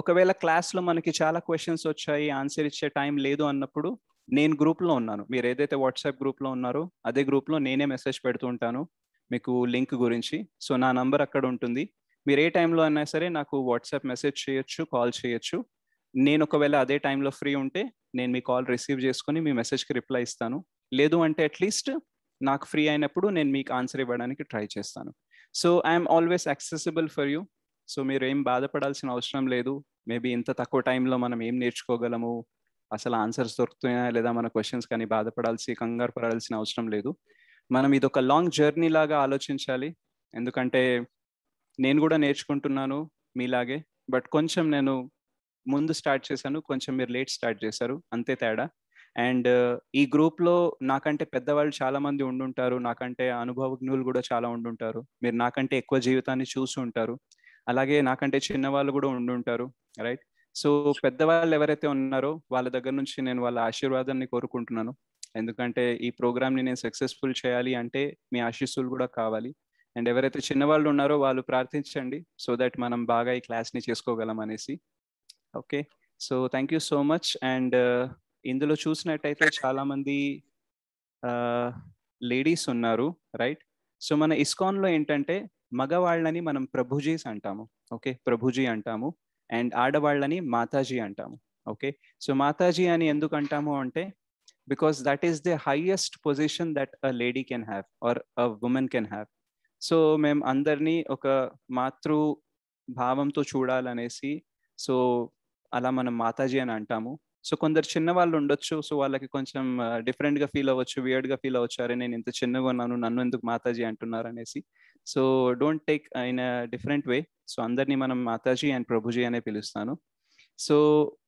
ఒకవేళ క్లాస్లో మనకి చాలా క్వశ్చన్స్ వచ్చాయి, ఆన్సర్ ఇచ్చే టైం లేదు అన్నప్పుడు నేను గ్రూప్లో ఉన్నాను. మీరు ఏదైతే వాట్సాప్ గ్రూప్లో ఉన్నారో అదే గ్రూప్లో నేనే మెసేజ్ పెడుతూ ఉంటాను మీకు లింక్ గురించి. సో నా నంబర్ అక్కడ ఉంటుంది. మీరు ఏ టైంలో అయినా సరే నాకు వాట్సాప్ మెసేజ్ చేయొచ్చు, కాల్ చేయొచ్చు. నేను ఒకవేళ అదే టైంలో ఫ్రీ ఉంటే నేను మీ కాల్ రిసీవ్ చేసుకొని మీ మెసేజ్కి రిప్లై ఇస్తాను. లేదు అంటే అట్లీస్ట్ నాకు ఫ్రీ అయినప్పుడు నేను మీకు ఆన్సర్ ఇవ్వడానికి ట్రై చేస్తాను. So I'm always accessible for you. So మీరు ఏం బాధపడాల్సిన అవసరం లేదు. మేబీ ఇంత తక్కువ టైంలో మనం ఏం నేర్చుకోగలము, అసలు ఆన్సర్స్ దొరుకుతున్నాయా లేదా మన క్వశ్చన్స్ కానీ కంగారు పడాల్సిన అవసరం లేదు. మనం ఇది ఒక లాంగ్ జర్నీ లాగా ఆలోచించాలి. ఎందుకంటే నేను కూడా నేర్చుకుంటున్నాను మీలాగే, బట్ కొంచెం నేను ముందు స్టార్ట్ చేశాను, కొంచెం మీరు లేట్ స్టార్ట్ చేశారు, అంతే తేడా. అండ్ ఈ గ్రూప్లో నాకంటే పెద్దవాళ్ళు చాలా మంది ఉండుంటారు, నాకంటే అనుభవజ్ఞులు కూడా చాలా ఉండుంటారు, మీరు నాకంటే ఎక్కువ జీవితాన్ని చూసి ఉంటారు. అలాగే నాకంటే చిన్నవాళ్ళు కూడా ఉండుంటారు, రైట్? సో పెద్దవాళ్ళు ఎవరైతే ఉన్నారో వాళ్ళ దగ్గర నుంచి నేను వాళ్ళ ఆశీర్వాదాన్ని కోరుకుంటున్నాను. ఎందుకంటే ఈ ప్రోగ్రామ్ని నేను సక్సెస్ఫుల్ చేయాలి అంటే మీ ఆశీస్సులు కూడా కావాలి. అండ్ ఎవరైతే చిన్నవాళ్ళు ఉన్నారో వాళ్ళు ప్రార్థించండి, సో దట్ మనం బాగా ఈ క్లాస్ని చేసుకోగలం అనేసి. Okay, so thank you so much. And ఇందులో చూసినట్టయితే చాలామంది లేడీస్ ఉన్నారు, రైట్? సో మన ఇస్కాన్లో ఏంటంటే మగవాళ్ళని మనం ప్రభుజీస్ అంటాము. ఓకే, ప్రభుజీ అంటాము. అండ్ ఆడవాళ్ళని మాతాజీ అంటాము. ఓకే, సో మాతాజీ అని ఎందుకు అంటాము అంటే because that is the highest position that a lady can have or a woman can have. So మేము అందరినీ ఒక మాతృ భావంతో చూడాలనేసి సో అలా మనం మాతాజీ అని అంటాము. సో కొందరు చిన్న వాళ్ళు ఉండొచ్చు, సో వాళ్ళకి కొంచెం డిఫరెంట్గా ఫీల్ అవ్వచ్చు, వియర్డ్గా ఫీల్ అవ్వచ్చు, అరే నేను ఇంత చిన్నగా ఉన్నాను, నన్ను ఎందుకు మాతాజీ అంటున్నారు అనేసి. So don't take in a different way. So అందరినీ మనం మాతాజీ అండ్ ప్రభుజీ అనే పిలుస్తాను. సో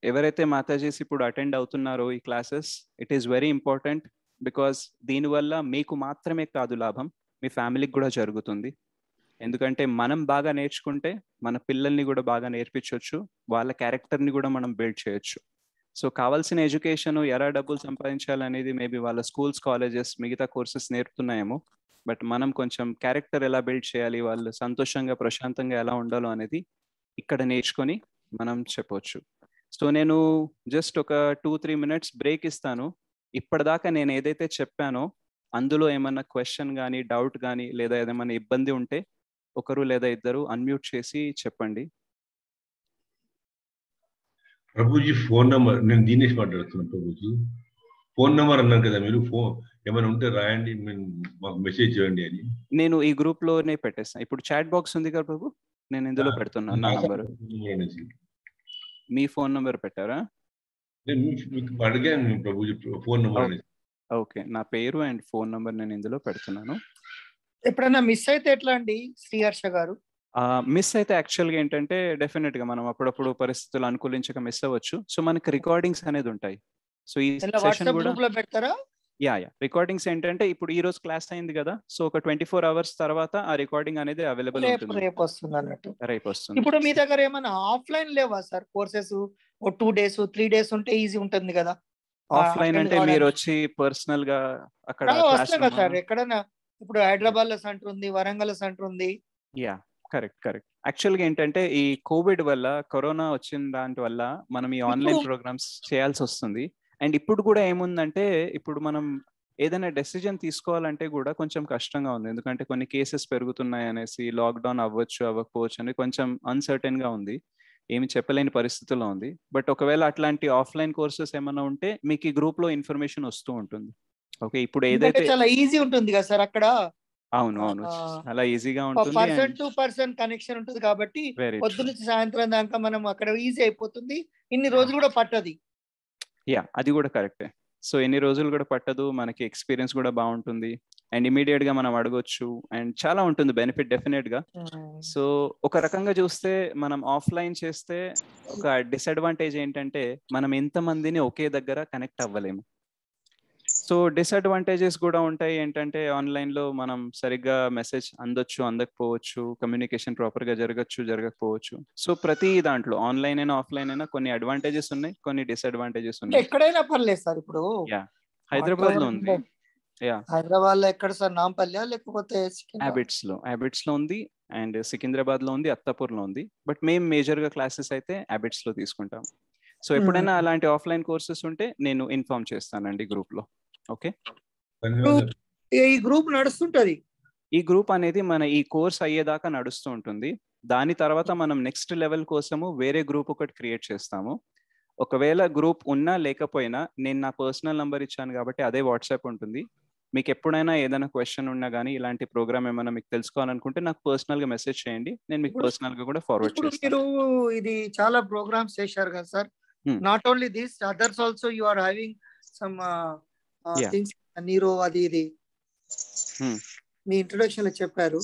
ఎవరైతే మాతాజీస్ ఇప్పుడు అటెండ్ అవుతున్నారో ఈ classes, it is very important because దీనివల్ల మీకు మాత్రమే కాదు లాభం, మీ ఫ్యామిలీకి కూడా జరుగుతుంది. ఎందుకంటే మనం బాగా నేర్చుకుంటే మన పిల్లల్ని కూడా బాగా నేర్పించవచ్చు, వాళ్ళ క్యారెక్టర్ని కూడా మనం బిల్డ్ చేయొచ్చు. సో కావాల్సిన ఎడ్యుకేషన్ ఎలా డబ్బులు సంపాదించాలనేది మేబీ వాళ్ళ స్కూల్స్, కాలేజెస్, మిగతా కోర్సెస్ నేర్పుతున్నాయేమో. బట్ మనం కొంచెం క్యారెక్టర్ ఎలా బిల్డ్ చేయాలి, వాళ్ళు సంతోషంగా ప్రశాంతంగా ఎలా ఉండాలో అనేది ఇక్కడ నేర్చుకొని మనం చెప్పవచ్చు. సో నేను జస్ట్ ఒక 2-3 మినిట్స్ బ్రేక్ ఇస్తాను. ఇప్పటిదాకా నేను ఏదైతే చెప్పానో అందులో ఏమన్నా క్వశ్చన్ కానీ, డౌట్ కానీ, లేదా ఏదేమన్నా ఇబ్బంది ఉంటే ఒకరు లేదా ఇద్దరు అన్మ్యూట్ చేసి చెప్పండి. ప్రభుజీ ఫోన్ నంబర్, నేను దినేష్ మాట్లాడుతున్నాను. ప్రభుజీ ఫోన్ నంబర్ అన్నారు కదా మీరు, ఫోన్ ఏమైనా ఉంటే రాయండి, మాకు మెసేజ్ చేయండి అని. నేను ఈ గ్రూప్ లోనే పెట్టేస్తాను. ఇప్పుడు చాట్ బాక్స్ ఉంది కదా ప్రభు, నేను ఇందులో పెడుతున్నాను నా నంబర్. మీ ఫోన్ నంబర్ పెట్టారా? మీకు అడిగాను ప్రభుజీ ఫోన్ నంబర్ అనేది. ఓకే, నా పేరు అండ్ ఫోన్ నంబర్ నేను ఇందులో పెడుతున్నాను. ఎప్పుడైనా మిస్ అయితే ఎట్లా అండి శ్రీహర్ష గారు? మిస్ అయితే యాక్చువల్గా ఏంటంటే డెఫినెట్ గా మనం అప్పుడప్పుడు పరిస్థితులు అనుకూలించక మిస్ అవ్వచ్చు. సో మనకి రికార్డింగ్స్ అనేది ఉంటాయి. సో ఈ సెషన్ కూడా పెడతారా? యా రికార్డింగ్స్ ఏంటంటే ఇప్పుడు ఈ రోజు క్లాస్ అయింది కదా, సో ఒక 24 hours తర్వాత ఆ రికార్డింగ్ అనేది అవైలబుల్ ఉంటుంది. రేపు వస్తుంది అన్నట్టు. రేపు వస్తుంది. ఇప్పుడు మీ దగ్గర ఏమైనా ఆఫ్లైన్ లేవా సార్ కోర్సెస్? ఓ 2 days 3 days ఉంటే ఈజీ ఉంటుంది కదా. ఆఫ్లైన్ అంటే మీరు వచ్చి పర్సనల్ గా అక్కడ వస్తాం కదా సార్. ఎక్కడైనా ఇప్పుడు హైదరాబాద్ లో సెంటర్ ఉంది, వరంగల్ సెంటర్ ఉంది. Yeah correct. యాక్చువల్గా ఏంటంటే ఈ కోవిడ్ వల్ల, కరోనా వచ్చిన దాని వల్ల మనం ఈ ఆన్లైన్ ప్రోగ్రామ్స్ చేయాల్సి వస్తుంది. అండ్ ఇప్పుడు కూడా ఏముందంటే, ఇప్పుడు మనం ఏదైనా డెసిజన్ తీసుకోవాలంటే కూడా కొంచెం కష్టంగా ఉంది. ఎందుకంటే కొన్ని కేసెస్ పెరుగుతున్నాయి అనేసి, లాక్డౌన్ అవ్వచ్చు అవ్వకపోవచ్చు అని కొంచెం అన్సర్టెన్ గా ఉంది, ఏమి చెప్పలేని పరిస్థితుల్లో ఉంది. బట్ ఒకవేళ అట్లాంటి ఆఫ్లైన్ కోర్సెస్ ఏమైనా ఉంటే మీకు ఈ గ్రూప్ లో ఇన్ఫర్మేషన్ వస్తూ ఉంటుంది. ఓకే, ఇప్పుడు ఏదైతే చాలా ఈజీ ఉంటుంది కదా సార్ అక్కడ. అవును చాలా ఈజీగా ఉంటుంది. పర్సన్ టు పర్సన్ కనెక్షన్ ఉంటుంది కాబట్టి పొద్దు నుంచి సాయంత్రం దాకా మనం అక్కడ ఈజీ అయిపోతుంది. ఇన్ని రోజులు కూడా పట్టది. యా అది కూడా కరెక్టే. సో ఎన్ని రోజులు కూడా పట్టదు, మనకి ఎక్స్పీరియన్స్ కూడా బాగుంటుంది. అండ్ ఇమీడియట్ గా మనం అడగొచ్చు అండ్ చాలా ఉంటుంది బెనిఫిట్ డెఫినెట్ గా. సో ఒక రకంగా చూస్తే మనం ఆఫ్లైన్ చేస్తే ఒక డిసడ్వాంటేజ్ ఏంటంటే మనం ఎంతమందిని ఒకే దగ్గర కనెక్ట్ అవ్వలేము. సో డిసడ్వాంటేజెస్ కూడా ఉంటాయి. ఏంటంటే ఆన్లైన్ లో మనం సరిగ్గా మెసేజ్ అందొచ్చు, అందకపోవచ్చు, కమ్యూనికేషన్ ప్రాపర్ గా జరగకపోవచ్చు. సో ప్రతి దాంట్లో ఆన్లైన్ అయినా ఆఫ్లైన్ అయినా కొన్ని అడ్వాంటేజెస్ ఉన్నాయి, కొన్ని డిసడ్వాంటేజెస్ ఉన్నాయి. ఎక్కడైనా పర్లేదు సార్. ఇప్పుడు హైదరాబాద్ లో ఉంది. హైదరాబాద్ లో ఎక్కడ సార్? నాంపల్లి లేకపోతే హ్యాబిట్స్ లో ఉంది, అండ్ సికింద్రాబాద్ లో ఉంది, అత్తాపూర్ లో ఉంది. బట్ మేము మేజర్ గా క్లాసెస్ అయితే హ్యాబిట్స్ లో తీసుకుంటాం. సో ఎప్పుడైనా అలాంటి ఆఫ్లైన్ కోర్సెస్ ఉంటే నేను ఇన్ఫార్మ్ చేస్తానండి గ్రూప్ లో. ఓకే, ఈ గ్రూప్ నడుస్తుంటది. ఈ గ్రూప్ అనేది మన ఈ కోర్స్ అయ్యేదాకా నడుస్తూ ఉంటుంది. దాని తర్వాత మనం నెక్స్ట్ లెవెల్ కోసము వేరే గ్రూప్ ఒకటి క్రియేట్ చేస్తాము. ఒకవేళ గ్రూప్ ఉన్నా లేకపోయినా నేను నా పర్సనల్ నంబర్ ఇచ్చాను కాబట్టి అదే వాట్సాప్ ఉంటుంది. మీకు ఎప్పుడైనా ఏదైనా క్వశ్చన్ ఉన్నా కానీ, ఇలాంటి ప్రోగ్రామ్ ఏమైనా మీకు తెలుసుకోవాలనుకుంటే నాకు పర్సనల్ గా మెసేజ్ చేయండి, నేను మీకు పర్సనల్ గా కూడా ఫార్వర్డ్ చేస్తాను. మీరు ఇది చాలా ప్రోగ్రామ్స్ చేశారు కదా sir. Not only this, others also you are having some things. నీరో అది ఇది మీ ఇంట్రొడక్షన్ లో చెప్పారు.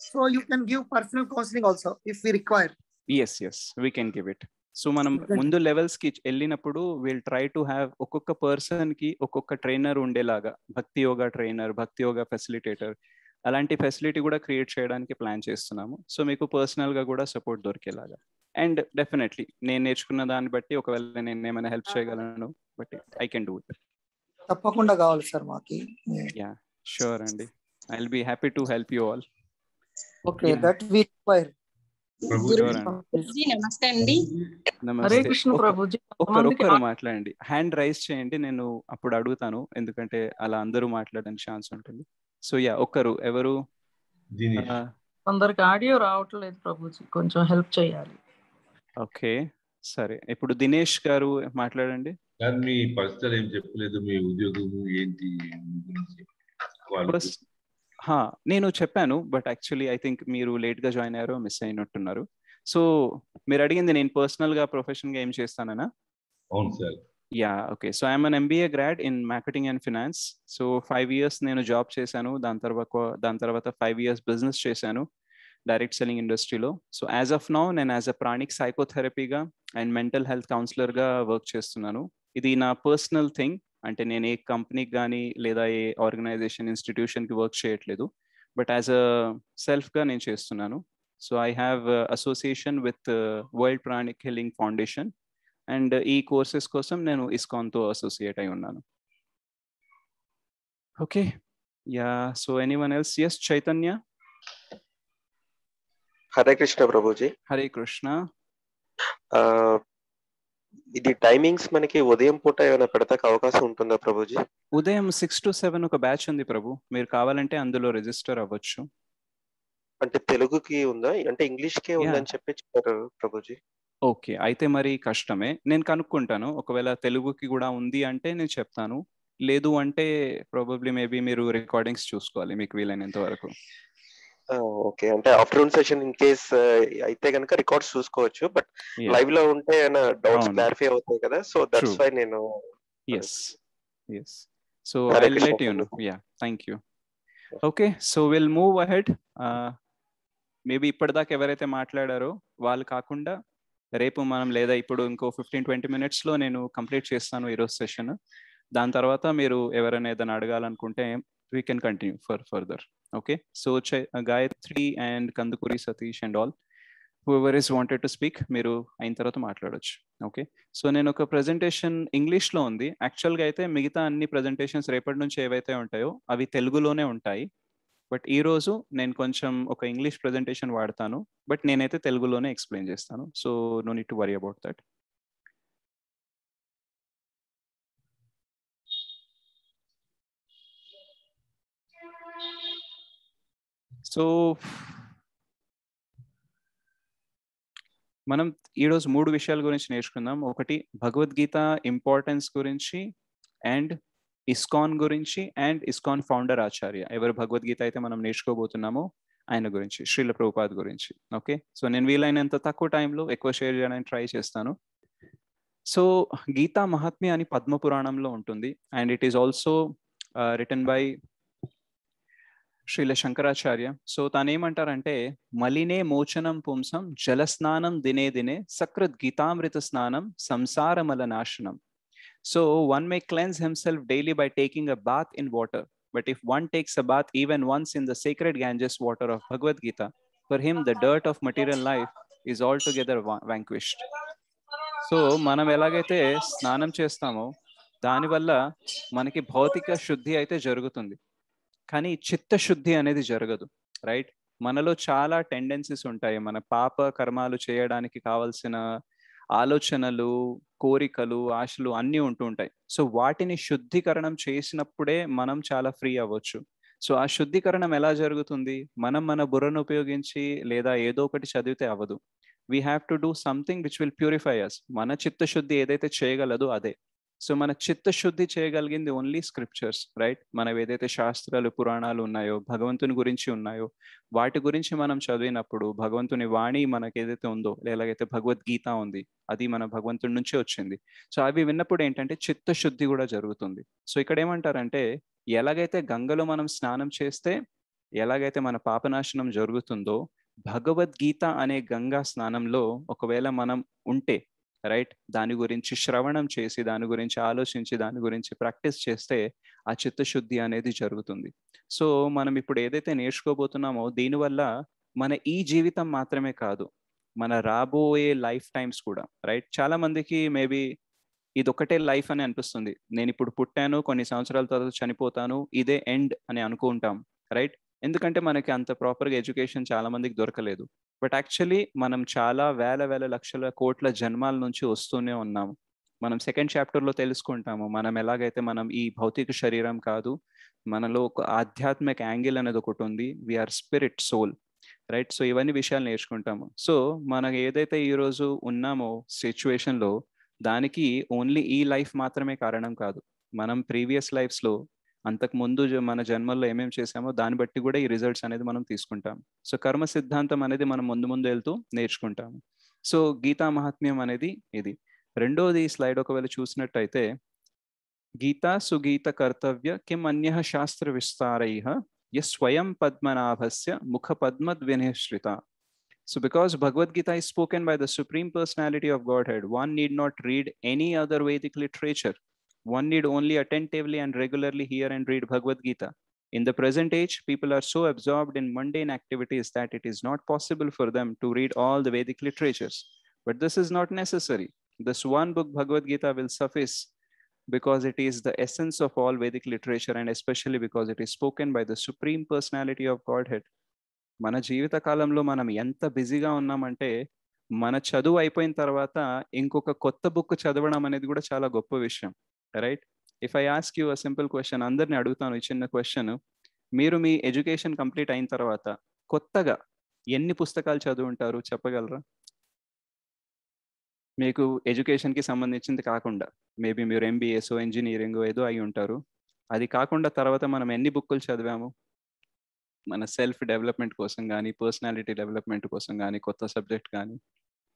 So you can give personal counselling also if we require. yes we can give it. So మనం ముందు లెవెల్స్ కి వెళ్ళినప్పుడు విల్ ట్రై టు హ్యావ్ ఒక్కొక్క పర్సన్ కి ఒక్కొక్క ట్రైనర్ ఉండేలాగా, bhakti yoga trainer, bhakti yoga facilitator, అలాంటి ఫెసిలిటీ కూడా క్రియేట్ చేయడానికి ప్లాన్ చేస్తున్నాము. సో మీకు పర్సనల్ గా కూడా సపోర్ట్ దొరికేలాగా. అండ్ డెఫినెట్లీ నేను నేర్చుకున్న దాన్ని బట్టి ఒకవేళ నేను ఏమైనా హెల్ప్ చేయగలను బట్టి ఐ కెన్ డూ ఇట్. తప్పకుండా కావాలి సార్ మాకి. యా షూర్ అండి, I will be happy to help you all. Okay, that we require. నమస్తే అండి. ఒక్కరు మాట్లాడండి, హ్యాండ్ రైజ్ చేయండి, నేను అప్పుడు అడుగుతాను, ఎందుకంటే అలా అందరూ మాట్లాడడానికి ఛాన్స్ ఉంటుంది. సో యా ఒక్కరు, ఎవరు? అందరికి ఆడియో రావట్లేదు ప్రభుజీ, కొంచెం హెల్ప్ చేయాలి. ఓకే సరే, ఇప్పుడు దినేష్ గారు మాట్లాడండి. మీ పరిస్థితులు ఏం చెప్పలేదు, మీ ఉద్యోగం ఏంటి? నేను చెప్పాను, బట్ యాక్చువల్లీ ఐ థింక్ మీరు లేట్ గా జాయిన్ అయ్యారో మిస్ అయినట్టున్నారు. సో మీరు అడిగింది నేను పర్సనల్ గా ప్రొఫెషన్ గా ఏం చేస్తానన్నా? అవును sir. Ya okay, so I'm an MBA grad in marketing and finance. So 5 years నేను జాబ్ చేశాను, దాని తర్వాత 5 years బిజినెస్ చేశాను డైరెక్ట్ సెల్లింగ్ ఇండస్ట్రీలో. సో యాజ్ ఆఫ్ నౌ నేను యాజ్ అ ప్రాణిక్ సైకోథెరపీగా అండ్ మెంటల్ హెల్త్ కౌన్సిలర్గా వర్క్ చేస్తున్నాను. ఇది నా పర్సనల్ థింగ్, అంటే నేను ఏ కంపెనీకి కానీ లేదా ఏ ఆర్గనైజేషన్, ఇన్స్టిట్యూషన్కి వర్క్ చేయట్లేదు. బట్ యాజ్ అ సెల్ఫ్గా నేను చేస్తున్నాను. So I have association with World Pranic Healing Foundation, and ఈ కోర్సెస్ కోసం నేను ఇస్కాన్తో అసోసియేట్ అయి ఉన్నాను. Okay, ya. So anyone else? Yes, Chaitanya. Hare Krishna Prabhuji. Hare Krishna. ఇది టైమింగ్స్ మనకి ఉదయం పూట ఏమైనా పెడతాక అవకాశం ఉంటుందా ప్రభుజీ? ఉదయం 6 to 7 ఒక బ్యాచ్ ఉంది ప్రభు, మీరు కావాలంటే అందులో రిజిస్టర్ అవ్వచ్చు. అంటే తెలుగుకి ఉందా, అంటే ఇంగ్లీష్ కే ఉందని చెప్పి చెప్పారు ప్రభుజీ. ఓకే, అయితే మరి కష్టమే, నేను కనుక్కుంటాను. ఒకవేళ తెలుగుకి కూడా ఉంది అంటే నేను చెప్తాను, లేదు అంటే ప్రాబబ్లీ మేబీ మీరు రికార్డింగ్స్ చూసుకోవాలి మీకు వీలైనంత వరకు. ఓకే, అంటే ఆఫ్టర్నూన్ సెషన్ ఇన్ కేస్ అయితే కనుక రికార్డ్స్ చూసుకోవచ్చు, బట్ లైవ్ లో ఉంటే డౌట్స్ క్లారిఫై అవుతాయి కదా, సో దట్స్ వై నేను. yes yes so I'll let you know. yeah, thank you. okay, so we'll move ahead. Maybe ఇప్పటిదాకా ఎవరైతే మాట్లాడారో వాళ్ళు కాకుండా రేపు మనం, లేదా ఇప్పుడు ఇంకో 15-20 minutesలో నేను కంప్లీట్ చేస్తాను ఈరోజు సెషన్. దాని తర్వాత మీరు ఎవరైనా ఏదైనా అడగాలనుకుంటే we can continue further. okay, so Gayatri and Kandukuri Satish and all, whoever is wanted to speak, మీరు అయిన తర్వాత మాట్లాడొచ్చు. ఓకే, సో నేను ఒక ప్రెజెంటేషన్ ఇంగ్లీష్లో ఉంది. యాక్చువల్గా అయితే మిగతా అన్ని ప్రెజెంటేషన్స్ రేపటి నుంచి ఏవైతే ఉంటాయో అవి తెలుగులోనే ఉంటాయి, బట్ ఈరోజు నేను కొంచెం ఒక ఇంగ్లీష్ ప్రెజెంటేషన్ వాడతాను, బట్ నేనైతే తెలుగులోనే ఎక్స్ప్లెయిన్ చేస్తాను. So no need to worry about that. So మనం ఈరోజు 3 విషయాల గురించి నేర్చుకుందాం. ఒకటి భగవద్గీత ఇంపార్టెన్స్ గురించి, అండ్ ఇస్కాన్ గురించి, అండ్ ఇస్కాన్ ఫౌండర్ ఆచార్య, ఎవరు భగవద్గీత అయితే మనం నేర్చుకోబోతున్నామో ఆయన గురించి, శ్రీల ప్రభుపాద్ గురించి. ఓకే, సో నేను వీలైనంత తక్కువ టైంలో ఎక్కువ షేర్ చేయడానికి ట్రై చేస్తాను. సో గీతా మహాత్మ్య అని పద్మ పురాణంలో ఉంటుంది, and it is also written by Srila Shankaracharya. So తాను ఏమంటారంటే, మలినే మోచనం పుంసం జలస్నానం దినే దినే సకృత్ గీతామృత స్నానం సంసారమల నాశనం. So one may cleanse himself daily by taking a bath in water, but if one takes a bath even once in the sacred Ganges water of Bhagavad Gita, for him the dirt of material life is altogether vanquished. So మనం ఎలాగైతే స్నానం చేస్తామో దానివల్ల మనకి భౌతిక శుద్ధి అయితే జరుగుతుంది, కానీ చిత్తశుద్ధి అనేది జరగదు. రైట్, మనలో చాలా టెండెన్సీస్ ఉంటాయి, మన పాప కర్మాలు చేయడానికి కావాల్సిన ఆలోచనలు, కోరికలు, ఆశలు అన్నీ ఉంటూ ఉంటాయి. సో వాటిని శుద్ధీకరణం చేసినప్పుడే మనం చాలా ఫ్రీ అవ్వచ్చు. సో ఆ శుద్ధీకరణం ఎలా జరుగుతుంది? మనం మన బుర్రను ఉపయోగించి లేదా ఏదో ఒకటి చదివితే అవ్వదు. We have to do something which will purify us. మన చిత్తశుద్ధి ఏదైతే చేయగలదో అదే. సో మన చిత్తశుద్ధి చేయగలిగింది ఓన్లీ స్క్రిప్చర్స్. రైట్, మనం ఏదైతే శాస్త్రాలు, పురాణాలు ఉన్నాయో, భగవంతుని గురించి ఉన్నాయో, వాటి గురించి మనం చదివినప్పుడు భగవంతుని వాణి మనకి ఏదైతే ఉందో, ఎలాగైతే భగవద్గీత ఉంది, అది మన భగవంతుడి నుంచే వచ్చింది. సో అవి విన్నప్పుడు ఏంటంటే చిత్తశుద్ధి కూడా జరుగుతుంది. సో ఇక్కడ ఏమంటారంటే, ఎలాగైతే గంగలో మనం స్నానం చేస్తే ఎలాగైతే మన పాపనాశనం జరుగుతుందో, భగవద్గీత అనే గంగా స్నానంలో ఒకవేళ మనం ఉంటే, రైట్, దాని గురించి శ్రవణం చేసి, దాని గురించి ఆలోచించి, దాని గురించి ప్రాక్టీస్ చేస్తే ఆ చిత్తశుద్ధి అనేది జరుగుతుంది. సో మనం ఇప్పుడు ఏదైతే నేర్చుకోబోతున్నామో దీనివల్ల మన ఈ జీవితం మాత్రమే కాదు, మన రాబోయే లైఫ్ టైమ్స్ కూడా. రైట్, చాలా మందికి మేబీ ఇదొక్కటే లైఫ్ అని అనిపిస్తుంది. నేను ఇప్పుడు పుట్టాను, కొన్ని సంవత్సరాల తర్వాత చనిపోతాను, ఇదే ఎండ్ అని అనుకుంటాం. రైట్, ఎందుకంటే మనకి అంత ప్రాపర్గా ఎడ్యుకేషన్ చాలా మందికి దొరకలేదు. బట్ యాక్చువల్లీ మనం చాలా వేల లక్షల కోట్ల జన్మాల నుంచి వస్తూనే ఉన్నాము. మనం సెకండ్ చాప్టర్లో తెలుసుకుంటాము మనం ఎలాగైతే మనం ఈ భౌతిక శరీరం కాదు, మనలో ఒక ఆధ్యాత్మిక యాంగిల్ అనేది ఒకటి ఉంది, we are spirit, soul. Right, so ఇవన్నీ విషయాలు నేర్చుకుంటాము. సో మనకు ఏదైతే ఈరోజు ఉన్నామో సిచ్యువేషన్లో, దానికి ఓన్లీ ఈ లైఫ్ మాత్రమే కారణం కాదు. మనం ప్రీవియస్ లైఫ్స్లో అంతకు ముందు మన జన్మల్లో ఏమేమి చేసామో దాన్ని బట్టి కూడా ఈ రిజల్ట్స్ అనేది మనం తీసుకుంటాం. సో కర్మ సిద్ధాంతం అనేది మనం ముందు వెళ్తూ నేర్చుకుంటాము. సో గీతా మహాత్మ్యం అనేది ఇది. రెండోది స్లైడ్ ఒకవేళ చూసినట్టయితే, గీతా సుగీత కర్తవ్య కిం అన్యః శాస్త్ర విస్తారైః యః స్వయం పద్మనాభస్య ముఖ పద్మద్వినిశ్రిత. So because Bhagavad Gita is spoken by the Supreme Personality of Godhead, one need not read any other Vedic literature. One need only attentively and regularly hear and read Bhagavad Gita. In the present age, people are so absorbed in mundane activities that it is not possible for them to read all the Vedic literatures. But this is not necessary. This one book, Bhagavad Gita, will suffice because it is the essence of all Vedic literature, and especially because it is spoken by the Supreme Personality of Godhead. మన జీవిత కాలంలో మనం ఎంత బిజీగా ఉన్నామంటే మన చదువు అయిపోయిన తర్వాత ఇంకొక కొత్త బుక్ చదవడం అనేది కూడా చాలా గొప్ప విషయం, right? If I ask you a simple question, అందరిని అడుగుతాను ఈ చిన్న క్వశ్చన్, మీరు మీ ఎడ్యుకేషన్ కంప్లీట్ అయిన తర్వాత కొత్తగా ఎన్ని పుస్తకాలు చదువు ఉంటారు చెప్పగలరా? మీకు ఎడ్యుకేషన్కి సంబంధించింది కాకుండా, మేబీ మీరు ఎంబీఏసో ఇంజనీరింగ్ ఏదో అయి ఉంటారు. అది కాకుండా తర్వాత మనం ఎన్ని బుక్కులు చదివాము? మన సెల్ఫ్ డెవలప్మెంట్ కోసం కానీ, పర్సనాలిటీ డెవలప్మెంట్ కోసం కానీ, కొత్త సబ్జెక్ట్ కానీ.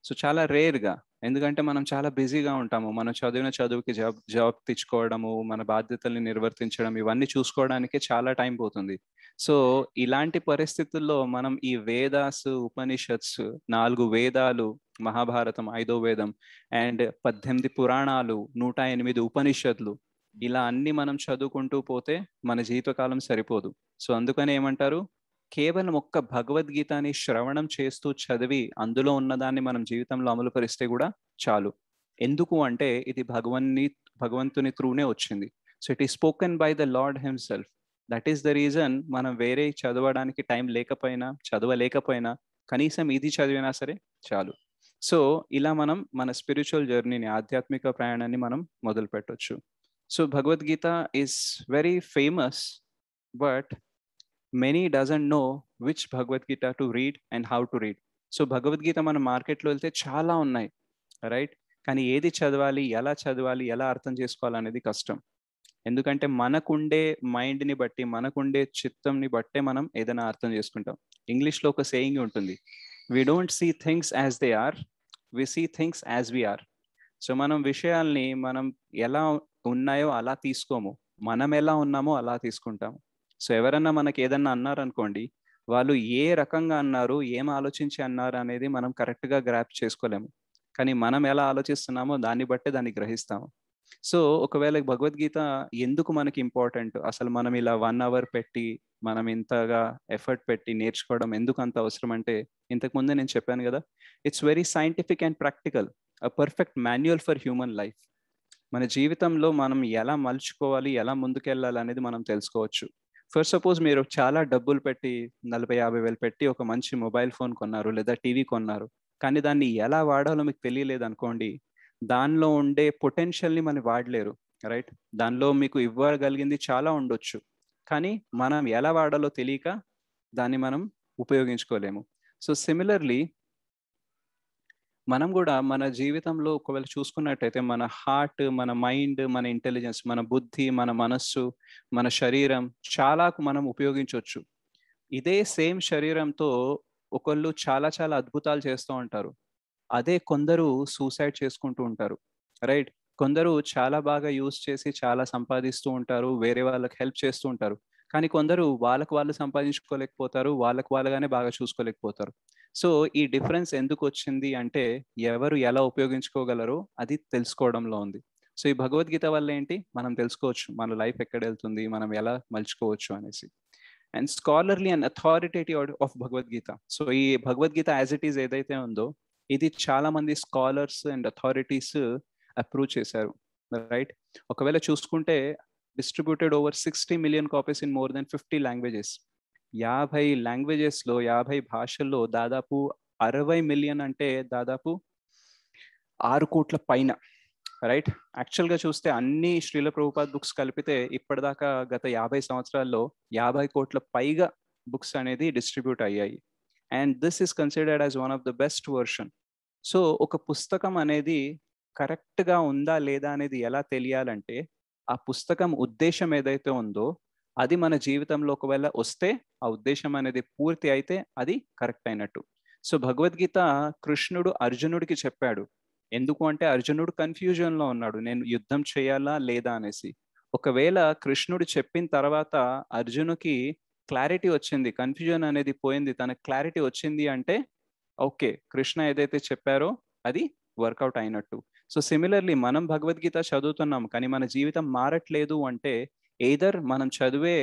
సో చాలా రేర్గా, ఎందుకంటే మనం చాలా బిజీగా ఉంటాము. మనం చదివిన చదువుకి జాబ్ తెచ్చుకోవడము, మన బాధ్యతల్ని నిర్వర్తించడం, ఇవన్నీ చూసుకోవడానికే చాలా టైం పోతుంది. సో ఇలాంటి పరిస్థితుల్లో మనం ఈ వేదాస్, ఉపనిషత్స్, 4 వేదాలు, మహాభారతం 5వ వేదం, అండ్ 18 పురాణాలు, 108 ఉపనిషత్తులు, ఇలా అన్ని మనం చదువుకుంటూ పోతే మన జీవితకాలం సరిపోదు. సో అందుకని ఏమంటారు, కేవలం ఒక్క భగవద్గీతని శ్రవణం చేస్తూ చదివి అందులో ఉన్నదాన్ని మనం జీవితంలో అమలు పరిస్తే కూడా చాలు. ఎందుకు అంటే ఇది భగవంతుని త్రూనే వచ్చింది. So it is spoken by the lord himself. That is the reason మనం వేరే చదవడానికి టైం లేకపోయినా, చదవలేకపోయినా కనీసం ఇది చదివినా సరే చాలు. సో ఇలా మనం మన స్పిరిచువల్ జర్నీని, ఆధ్యాత్మిక ప్రయాణాన్ని మనం మొదలు పెట్టొచ్చు. So Bhagavad Gita is very famous, but many doesn't know which Bhagavad Gita to read and how to read. So Bhagavad Gita మన మార్కెట్లో వెళ్తే చాలా ఉన్నాయి, రైట్? కానీ ఏది చదవాలి, ఎలా చదవాలి, ఎలా అర్థం చేసుకోవాలనేది కష్టం. ఎందుకంటే మనకుండే మైండ్ని బట్టి, మనకుండే చిత్తంని బట్టే మనం ఏదైనా అర్థం చేసుకుంటాం. ఇంగ్లీష్లో ఒక సేయింగ్ ఉంటుంది, we don't see things as they are, we see things as we are. So మనం విషయాల్ని మనం ఎలా ఉన్నాయో అలా తీసుకోము, మనం ఎలా ఉన్నామో అలా తీసుకుంటాము. సో ఎవరన్నా మనకి ఏదన్నా అన్నారనుకోండి, వాళ్ళు ఏ రకంగా అన్నారు, ఏం ఆలోచించి అన్నారు అనేది మనం కరెక్ట్గా గ్రాప్ చేసుకోలేము. కానీ మనం ఎలా ఆలోచిస్తున్నామో దాన్ని బట్టే దాన్ని గ్రహిస్తాము. సో ఒకవేళ భగవద్గీత ఎందుకు మనకి ఇంపార్టెంట్, అసలు మనం ఇలా 1 hour పెట్టి మనం ఇంతగా ఎఫర్ట్ పెట్టి నేర్చుకోవడం ఎందుకు అంత అవసరం అంటే, ఇంతకుముందే నేను చెప్పాను కదా, it's very scientific and practical, a perfect manual for human life. మన జీవితంలో మనం ఎలా మలుచుకోవాలి, ఎలా ముందుకెళ్ళాలి అనేది మనం తెలుసుకోవచ్చు. ఫర్ సపోజ్ మీరు చాలా డబ్బులు పెట్టి 40-50 వేలు పెట్టి ఒక మంచి మొబైల్ ఫోన్ కొన్నారు, లేదా టీవీ కొన్నారు, కానీ దాన్ని ఎలా వాడాలో మీకు తెలియలేదు అనుకోండి, దానిలో ఉండే పొటెన్షియల్ని మనం వాడలేరు, రైట్? దానిలో మీకు ఇవ్వగలిగింది చాలా ఉండొచ్చు, కానీ మనం ఎలా వాడాలో తెలియక దాన్ని మనం ఉపయోగించుకోలేము. సో సిమిలర్లీ మనం కూడా మన జీవితంలో ఒకవేళ చూసుకున్నట్టయితే మన హార్ట్, మన మైండ్, మన ఇంటెలిజెన్స్, మన బుద్ధి, మన మనస్సు, మన శరీరం చాలా మనం ఉపయోగించవచ్చు. ఇదే సేమ్ శరీరంతో ఒకళ్ళు చాలా చాలా అద్భుతాలు చేస్తూ ఉంటారు. అదే కొందరు సూసైడ్ చేసుకుంటూ ఉంటారు, రైట్? కొందరు చాలా బాగా యూజ్ చేసి చాలా సంపాదిస్తూ ఉంటారు, వేరే వాళ్ళకి హెల్ప్ చేస్తూ ఉంటారు. కానీ కొందరు వాళ్ళకు వాళ్ళు సంపాదించుకోలేకపోతారు, వాళ్ళకు వాళ్ళగానే బాగా చూసుకోలేకపోతారు. సో ఈ డిఫరెన్స్ ఎందుకు వచ్చింది అంటే, ఎవరు ఎలా ఉపయోగించుకోగలరో అది తెలుసుకోవడంలో ఉంది. సో ఈ భగవద్గీత వల్ల ఏంటి, మనం తెలుసుకోవచ్చు మన లైఫ్ ఎక్కడ వెళ్తుంది, మనం ఎలా మలుచుకోవచ్చు అనేసి. And scholarly and authoritative of Bhagavad Gita. So ఈ భగవద్గీత యాజ్ ఇట్ ఈస్ ఏదైతే ఉందో, ఇది చాలా మంది స్కాలర్స్ అండ్ అథారిటీస్ అప్రూవ్ చేశారు, రైట్? ఒకవేళ చూసుకుంటే distributed over 60 million copies in more than 50 languages. 50 లాంగ్వేజెస్లో, 50 భాషల్లో దాదాపు 60 మిలియన్ అంటే దాదాపు 6 కోట్ల పైన, రైట్? యాక్చువల్గా చూస్తే అన్ని శ్రీల ప్రభుపాద్ బుక్స్ కలిపితే ఇప్పటిదాకా గత 50 సంవత్సరాల్లో 50 కోట్ల పైగా బుక్స్ అనేది డిస్ట్రిబ్యూట్ అయ్యాయి. And this is considered as one of the best version. So ఒక పుస్తకం అనేది కరెక్ట్గా ఉందా లేదా అనేది ఎలా తెలియాలంటే, ఆ పుస్తకం ఉద్దేశం ఏదైతే ఉందో అది మన జీవితంలో ఒకవేళ వస్తే, ఆ ఉద్దేశం అనేది పూర్తి అయితే అది కరెక్ట్ అయినట్టు. సో భగవద్గీత కృష్ణుడు అర్జునుడికి చెప్పాడు. ఎందుకు అంటే అర్జునుడు కన్ఫ్యూజన్లో ఉన్నాడు, నేను యుద్ధం చేయాలా లేదా అనేసి. ఒకవేళ కృష్ణుడు చెప్పిన తర్వాత అర్జునుకి క్లారిటీ వచ్చింది, కన్ఫ్యూజన్ అనేది పోయింది, తనకు క్లారిటీ వచ్చింది అంటే ఓకే, కృష్ణ ఏదైతే చెప్పారో అది వర్కౌట్ అయినట్టు. సో సిమిలర్లీ మనం భగవద్గీత చదువుతున్నాం కానీ మన జీవితం మారట్లేదు అంటే, ఎయిదర్ మనం చదివే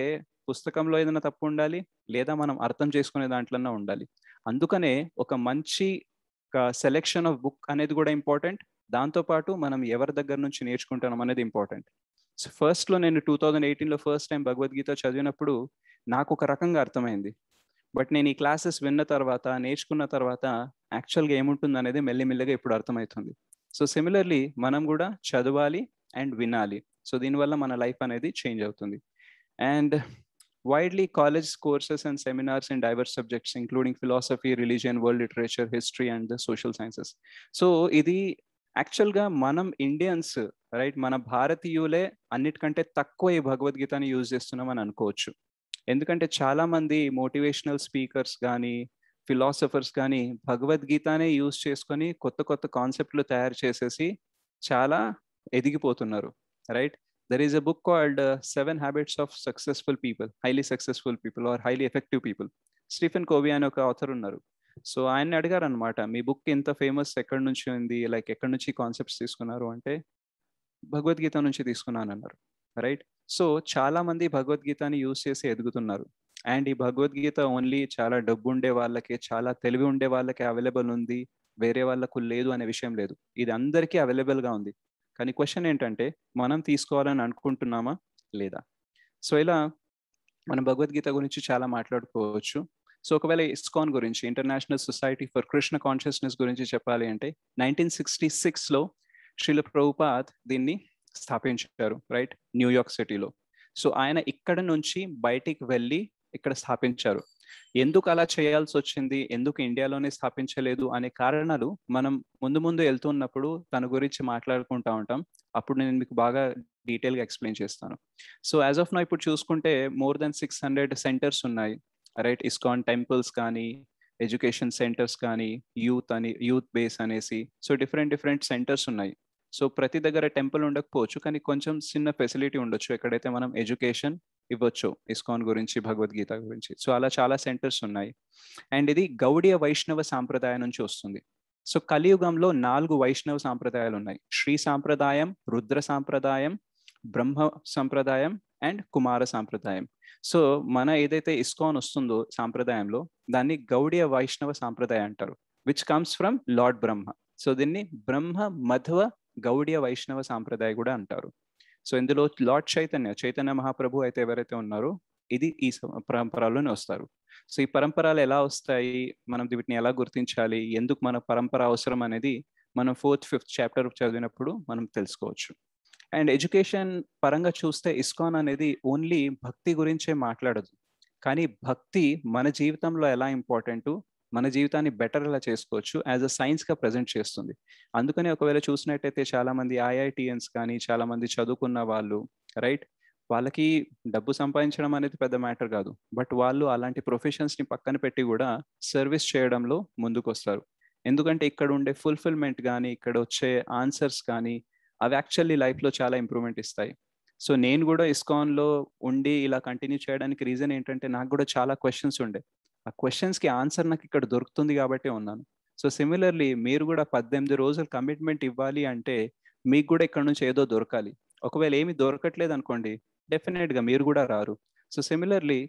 పుస్తకంలో ఏదైనా తప్పు ఉండాలి, లేదా మనం అర్థం చేసుకునే దాంట్లోనే ఉండాలి. అందుకనే ఒక మంచి సెలెక్షన్ ఆఫ్ బుక్ అనేది కూడా ఇంపార్టెంట్. దాంతోపాటు మనం ఎవరి దగ్గర నుంచి నేర్చుకుంటాం అనేది ఇంపార్టెంట్. సో ఫస్ట్లో నేను 2018లో ఫస్ట్ టైం భగవద్గీత చదివినప్పుడు నాకు ఒక రకంగా అర్థమైంది. బట్ నేను ఈ క్లాసెస్ విన్న తర్వాత, నేర్చుకున్న తర్వాత యాక్చువల్గా ఏముంటుంది అనేది మెల్లిమెల్లిగా ఇప్పుడు అర్థమవుతుంది. సో సిమిలర్లీ మనం కూడా చదవాలి అండ్ వినాలి. సో దీనివల్ల మన లైఫ్ అనేది చేంజ్ అవుతుంది. And widely college courses and seminars in diverse subjects including philosophy, religion, world literature, history and the social sciences. So ఇది యాక్చువల్గా మనం ఇండియన్స్ రైట్, మన భారతీయులే అన్నిటికంటే తక్కువ ఈ భగవద్గీతని యూజ్ చేస్తున్నామని అనుకోవచ్చు. ఎందుకంటే చాలా మంది మోటివేషనల్ స్పీకర్స్ కానీ ఫిలాసఫర్స్ కానీ భగవద్గీతనే యూజ్ చేసుకొని కొత్త కొత్త కాన్సెప్ట్లు తయారు చేసేసి చాలా ఎదిగిపోతున్నారు, right. There is a book called 7 Habits of Successful People, Highly Successful People or Highly Effective People. Stephen Covey అనే ఒక ఆథర్ ఉన్నారు. సో ఆయన్ని అడిగారు అనమాట, మీ బుక్ ఇంత ఫేమస్ ఎక్కడి నుంచి ఉంది, లైక్ ఎక్కడి నుంచి కాన్సెప్ట్స్ తీసుకున్నారు అంటే భగవద్గీత నుంచి తీసుకున్నాను అన్నారు, రైట్. సో చాలా మంది భగవద్గీతని యూజ్ చేసి ఎదుగుతున్నారు. అండ్ ఈ భగవద్గీత ఓన్లీ చాలా డబ్బు ఉండే వాళ్ళకి, చాలా తెలివి ఉండే వాళ్ళకి అవైలబుల్ ఉంది, వేరే వాళ్ళకు లేదు అనే విషయం లేదు. ఇది అందరికీ అవైలబుల్గా ఉంది. కానీ క్వశ్చన్ ఏంటంటే మనం తీసుకోవాలని అనుకుంటున్నామా లేదా. సో ఇలా మనం భగవద్గీత గురించి చాలా మాట్లాడుకోవచ్చు. సో ఒకవేళ ఇస్కాన్ గురించి, international society for Krishna consciousness గురించి చెప్పాలి అంటే 1966లో శ్రీల ప్రభుపాద్ దీన్ని స్థాపించారు, రైట్, న్యూయార్క్ సిటీలో. సో ఆయన ఇక్కడ నుంచి బయటికి వెళ్ళి ఇక్కడ స్థాపించారు. ఎందుకు అలా చేయాల్సి వచ్చింది, ఎందుకు ఇండియాలోనే స్థాపించలేదు అనే కారణాలు మనం ముందు ముందు వెళ్తున్నప్పుడు తన గురించి మాట్లాడుకుంటా ఉంటాం. అప్పుడు నేను మీకు బాగా డీటెయిల్గా ఎక్స్ప్లెయిన్ చేస్తాను. సో యాజ్ ఆఫ్ నౌ ఇప్పుడు చూసుకుంటే మోర్ దెన్ 600 సెంటర్స్ ఉన్నాయి, రైట్. ఇస్కాన్ టెంపుల్స్ కానీ, ఎడ్యుకేషన్ సెంటర్స్ కానీ, యూత్ బేస్ అనేసి, సో డిఫరెంట్ సెంటర్స్ ఉన్నాయి. సో ప్రతి దగ్గర టెంపుల్ ఉండకపోవచ్చు, కానీ కొంచెం చిన్న ఫెసిలిటీ ఉండొచ్చు ఎక్కడైతే మనం ఎడ్యుకేషన్ ఇవ్వచ్చు ఇస్కాన్ గురించి, భగవద్గీత గురించి. సో అలా చాలా సెంటర్స్ ఉన్నాయి. అండ్ ఇది గౌడీయ వైష్ణవ సాంప్రదాయం నుంచి వస్తుంది. సో కలియుగంలో 4 వైష్ణవ సాంప్రదాయాలు ఉన్నాయి: శ్రీ సాంప్రదాయం, రుద్ర సాంప్రదాయం, బ్రహ్మ సంప్రదాయం అండ్ కుమార సాంప్రదాయం. సో మన ఏదైతే ఇస్కాన్ వస్తుందో సాంప్రదాయంలో దాన్ని గౌడీయ వైష్ణవ సాంప్రదాయం అంటారు, which comes from lord Brahma. So దీన్ని బ్రహ్మ మధ్వ గౌడీయ వైష్ణవ సాంప్రదాయ కూడా అంటారు. సో ఇందులో లార్డ్ చైతన్య మహాప్రభు అయితే ఎవరైతే ఉన్నారో ఇది ఈ పరంపరలోనే వస్తారు. సో ఈ పరంపరలు ఎలా వస్తాయి, మనం వీటిని ఎలా గుర్తించాలి, ఎందుకు మన పరంపర అవసరం అనేది మనం 4th, 5th చాప్టర్ చదివినప్పుడు మనం తెలుసుకోవచ్చు. అండ్ ఎడ్యుకేషన్ పరంగా చూస్తే ఇస్కాన్ అనేది ఓన్లీ భక్తి గురించే మాట్లాడదు, కానీ భక్తి మన జీవితంలో ఎలా ఇంపార్టెంట్, మన జీవితాన్ని బెటర్ ఎలా చేసుకోవచ్చు యాజ్ అ సైన్స్గా ప్రజెంట్ చేస్తుంది. అందుకని ఒకవేళ చూసినట్టయితే చాలా మంది IITians కానీ, చాలా మంది చదువుకున్న వాళ్ళు, రైట్, వాళ్ళకి డబ్బు సంపాదించడం అనేది పెద్ద మ్యాటర్ కాదు, బట్ వాళ్ళు అలాంటి ప్రొఫెషన్స్ని పక్కన పెట్టి కూడా సర్వీస్ చేయడంలో ముందుకు వస్తారు. ఎందుకంటే ఇక్కడ ఉండే ఫుల్ఫిల్మెంట్ కానీ, ఇక్కడ వచ్చే ఆన్సర్స్ కానీ అవి యాక్చువల్లీ లైఫ్లో చాలా ఇంప్రూవ్మెంట్ ఇస్తాయి. సో నేను కూడా ఇస్కాన్లో ఉండి ఇలా కంటిన్యూ చేయడానికి రీజన్ ఏంటంటే నాకు కూడా చాలా క్వశ్చన్స్ ఉండే, ఆ క్వశ్చన్స్కి ఆన్సర్ నాకు ఇక్కడ దొరుకుతుంది కాబట్టి ఉన్నాను. సో సిమిలర్లీ మీరు కూడా 18 రోజులు కమిట్మెంట్ ఇవ్వాలి అంటే మీకు కూడా ఇక్కడ నుంచి ఏదో దొరకాలి. ఒకవేళ ఏమి దొరకట్లేదు అనుకోండి, డెఫినెట్గా మీరు కూడా రారు. సో సిమిలర్లీ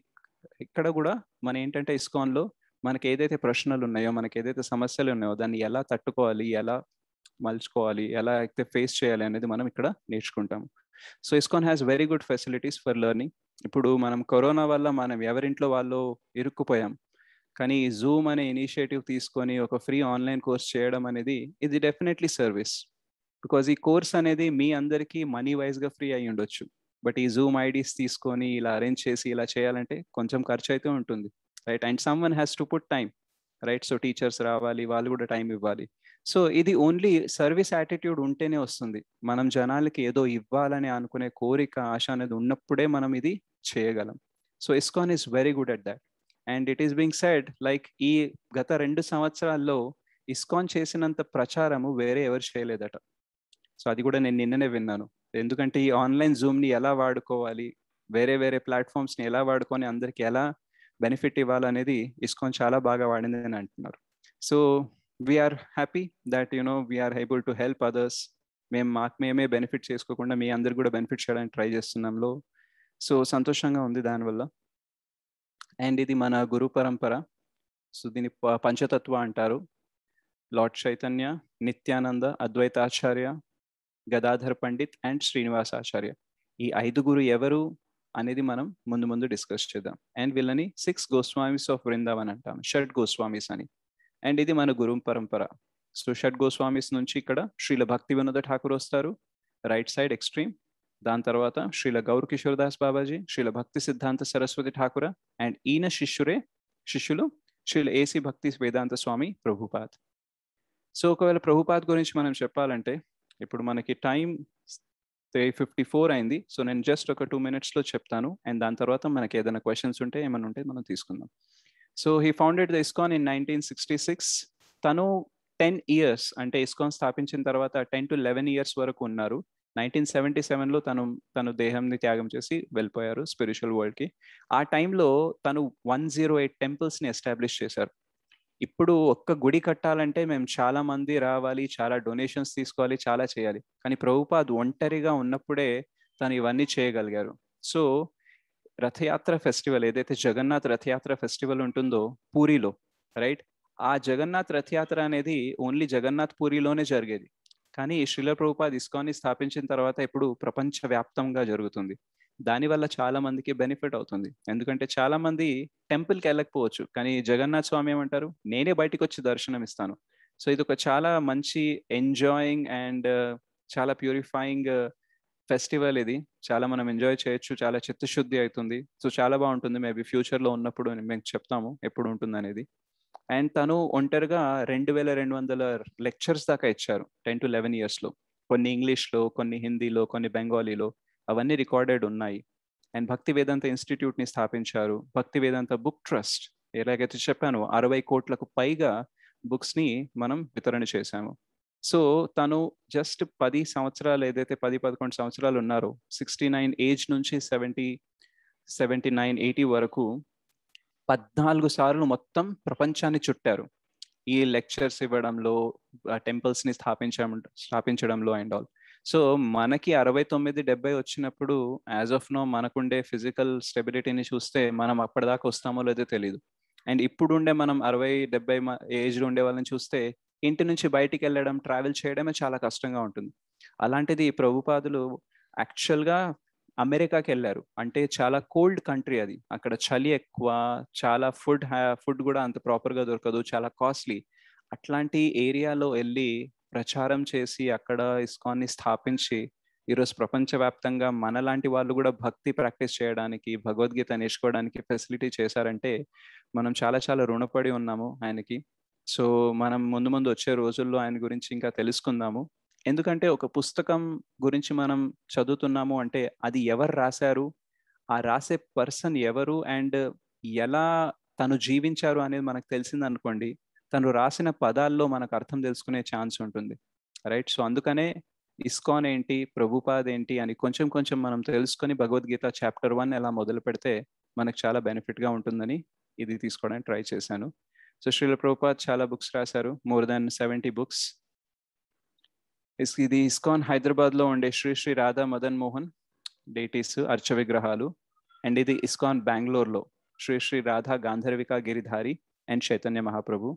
ఇక్కడ కూడా మన ఏంటంటే ఇస్కాన్లో మనకి ఏదైతే ప్రశ్నలు ఉన్నాయో, మనకి ఏదైతే సమస్యలు ఉన్నాయో దాన్ని ఎలా తట్టుకోవాలి, ఎలా మలుచుకోవాలి, ఎలా అయితే ఫేస్ చేయాలి అనేది మనం ఇక్కడ నేర్చుకుంటాము. So ISKCON has very good facilities for learning. ఇప్పుడు మనం కరోనా వల్ల మనం ఎవరింట్లో వాళ్ళు ఇరుక్కుపోయాం, కానీ జూమ్ అనే ఇనిషియేటివ్ తీసుకొని ఒక ఫ్రీ ఆన్లైన్ కోర్స్ చేయడం అనేది ఇది డెఫినెట్లీ సర్వీస్. బికాజ్ ఈ కోర్స్ అనేది మీ అందరికీ మనీ వైజ్గా ఫ్రీ అయ్యి ఉండొచ్చు, బట్ ఈ జూమ్ ఐడీస్ తీసుకొని ఇలా అరేంజ్ చేసి ఇలా చేయాలంటే కొంచెం ఖర్చు అయితే ఉంటుంది, right. And some one has to put time, right. So teachers రావాలి, వాళ్ళు కూడా టైం ఇవ్వాలి. సో ఇది ఓన్లీ సర్వీస్ యాటిట్యూడ్ ఉంటేనే వస్తుంది. మనం జనాలకి ఏదో ఇవ్వాలని అనుకునే కోరిక, ఆశ అనేది ఉన్నప్పుడే మనం ఇది చేయగలం. So ISKCON is very good at that. And it is being said like ఈ గత 2 సంవత్సరాల్లో ఇస్కాన్ చేసినంత ప్రచారము వేరే ఎవరు చేయలేదట. సో అది కూడా నేను నిన్ననే విన్నాను. ఎందుకంటే ఈ ఆన్లైన్ జూమ్ని ఎలా వాడుకోవాలి, వేరే ప్లాట్ఫామ్స్ని ఎలా వాడుకొని అందరికి ఎలా బెనిఫిట్ ఇవ్వాలనేది ఇస్కాన్ చాలా బాగా వాడింది అని అంటున్నారు. So we are happy that we are able to help others. మాకు మేమే బెనిఫిట్ చేసుకోకుండా మీ అందరికి కూడా బెనిఫిట్ చేయడానికి ట్రై చేస్తున్నాంలో. సో సంతోషంగా ఉంది దానివల్ల. అండ్ ఇది మన గురు పరంపర. సో దీని పంచతత్వ అంటారు. Lord Chaitanya, Nityananda, Advaitacharya, Gadadhar Pandit and Srinivasacharya. ఈ 5 ఎవరు అనేది మనం ముందు డిస్కస్ చేద్దాం. అండ్ వీళ్ళని 6 గోస్వామీస్ ఆఫ్ వృందావన్ అంటాం, షడ్ గోస్వామీస్ అని. అండ్ ఇది మన గురు పరంపర. సో షడ్ గోస్వామీస్ నుంచి ఇక్కడ శ్రీల భక్తి వినోద ఠాకూర్ వస్తారు, రైట్ సైడ్ ఎక్స్ట్రీమ్. దాని తర్వాత శ్రీల గౌర్ కిషోర్ దాస్ బాబాజీ, శ్రీల భక్తి సిద్ధాంత సరస్వతి ఠాకూర, అండ్ ఈయన శిష్యులు శ్రీల ఏసీ భక్తి వేదాంత స్వామి ప్రభుపాద్. సో ఒకవేళ ప్రభుపాద్ గురించి మనం చెప్పాలంటే ఇప్పుడు మనకి టైం 3:54 అయింది. సో నేను జస్ట్ ఒక 2 minutesలో చెప్తాను. అండ్ దాని తర్వాత మనకి ఏదైనా క్వశ్చన్స్ ఉంటే ఏమైనా ఉంటే మనం తీసుకుందాం. So he founded the ISKCON in 1966. తను 10 years అంటే ఇస్కాన్ స్థాపించిన తర్వాత 10 to 11 years వరకు ఉన్నారు. 1977లో తను దేహంని త్యాగం చేసి వెళ్ళిపోయారు స్పిరిచువల్ వరల్డ్కి. ఆ టైంలో తను 108 temples-ని ఎస్టాబ్లిష్ చేశారు. ఇప్పుడు ఒక్క గుడి కట్టాలంటే మేము చాలా మంది రావాలి, చాలా డొనేషన్స్ తీసుకోవాలి, చాలా చేయాలి. కానీ ప్రభుపాద్ ఒంటరిగా ఉన్నప్పుడే తను ఇవన్నీ చేయగలిగారు. సో రథయాత్ర ఫెస్టివల్ ఏదైతే జగన్నాథ్ రథయాత్ర ఫెస్టివల్ ఉంటుందో పూరిలో, రైట్, ఆ జగన్నాథ్ రథయాత్ర అనేది ఓన్లీ జగన్నాథ్ పూరిలోనే జరిగేది. కానీ శ్రీల ప్రభుపాద్ ఇస్కాన్ని స్థాపించిన తర్వాత ఇప్పుడు ప్రపంచవ్యాప్తంగా జరుగుతుంది. దానివల్ల చాలా మందికి బెనిఫిట్ అవుతుంది. ఎందుకంటే చాలా మంది టెంపుల్కి వెళ్ళకపోవచ్చు, కానీ జగన్నాథ్ స్వామి ఏమంటారు, నేనే బయటకు వచ్చి దర్శనం ఇస్తాను. సో ఇది ఒక చాలా మంచి ఎంజాయింగ్ అండ్ చాలా ప్యూరిఫైయింగ్ ఫెస్టివల్. ఇది చాలా మనం ఎంజాయ్ చేయొచ్చు, చాలా చిత్తశుద్ధి అవుతుంది. సో చాలా బాగుంటుంది. మేబీ ఫ్యూచర్లో ఉన్నప్పుడు మేము చెప్తాము ఎప్పుడు ఉంటుంది అనేది. అండ్ తను ఒంటరిగా 2200 లెక్చర్స్ దాకా ఇచ్చారు 10 to 11 yearsలో. కొన్ని ఇంగ్లీష్లో, కొన్ని హిందీలో, కొన్ని బెంగాలీలో, అవన్నీ రికార్డెడ్ ఉన్నాయి. అండ్ భక్తి వేదాంత ఇన్స్టిట్యూట్ని స్థాపించారు. భక్తి వేదాంత బుక్ ట్రస్ట్, ఎలాగైతే చెప్పాను 60 కోట్లకు పైగా బుక్స్ని మనం వితరణ చేశాము. సో తను జస్ట్ 10 సంవత్సరాలు ఏదైతే 10-11 సంవత్సరాలు ఉన్నారో, 69 ఏజ్ నుంచి 79-80 వరకు 14 సార్లు మొత్తం ప్రపంచాన్ని చుట్టారు. ఈ లెక్చర్స్ ఇవ్వడంలో, టెంపుల్స్ని స్థాపించడంలో అండ్ ఆల్. సో మనకి 69-70 వచ్చినప్పుడు యాజ్ ఆఫ్ నో మనకుండే ఫిజికల్ స్టెబిలిటీని చూస్తే మనం అప్పటిదాకా వస్తామో లేదో తెలియదు. అండ్ ఇప్పుడు ఉండే మనం 60-70 ఏజ్లో ఉండే వాళ్ళని చూస్తే ఇంటి నుంచి బయటికి వెళ్ళడం, ట్రావెల్ చేయడమే చాలా కష్టంగా ఉంటుంది. అలాంటిది ప్రభుపాదులు యాక్చువల్గా అమెరికాకి వెళ్ళారు. అంటే చాలా కోల్డ్ కంట్రీ అది, అక్కడ చలి ఎక్కువ, చాలా ఫుడ్ కూడా అంత ప్రాపర్గా దొరకదు, చాలా కాస్ట్లీ. అట్లాంటి ఏరియాలో వెళ్ళి ప్రచారం చేసి అక్కడ ఇస్కాన్ని స్థాపించి ఈరోజు ప్రపంచవ్యాప్తంగా మనలాంటి వాళ్ళు కూడా భక్తి ప్రాక్టీస్ చేయడానికి, భగవద్గీత నేర్చుకోవడానికి ఫెసిలిటీ చేశారంటే మనం చాలా చాలా రుణపడి ఉన్నాము ఆయనకి. సో మనం ముందు వచ్చే రోజుల్లో ఆయన గురించి ఇంకా తెలుసుకుందాము. ఎందుకంటే ఒక పుస్తకం గురించి మనం చదువుతున్నాము అంటే అది ఎవరు రాశారు, ఆ రాసే పర్సన్ ఎవరు, అండ్ ఎలా తను జీవించారు అనేది మనకు తెలిసిందనుకోండి, తను రాసిన పదాల్లో మనకు అర్థం తెలుసుకునే ఛాన్స్ ఉంటుంది, రైట్. సో అందుకనే ఇస్కాన్ ఏంటి, ప్రభుపాద్ ఏంటి అని కొంచెం మనం తెలుసుకొని భగవద్గీత చాప్టర్ 1 ఎలా మొదలు పెడితే మనకు చాలా బెనిఫిట్గా ఉంటుందని ఇది తీసుకోవడానికి ట్రై చేశాను. సో శ్రీల ప్రభుపాద్ చాలా బుక్స్ రాశారు, more than 70 books. ఇది ఇస్కాన్ హైదరాబాద్లో ఉండే శ్రీ రాధా మదన్ మోహన్ డేటీస్ అర్చ విగ్రహాలు. అండ్ ఇది ఇస్కాన్ బెంగళూరులో శ్రీ రాధా గాంధర్విక గిరిధారి అండ్ చైతన్య మహాప్రభు.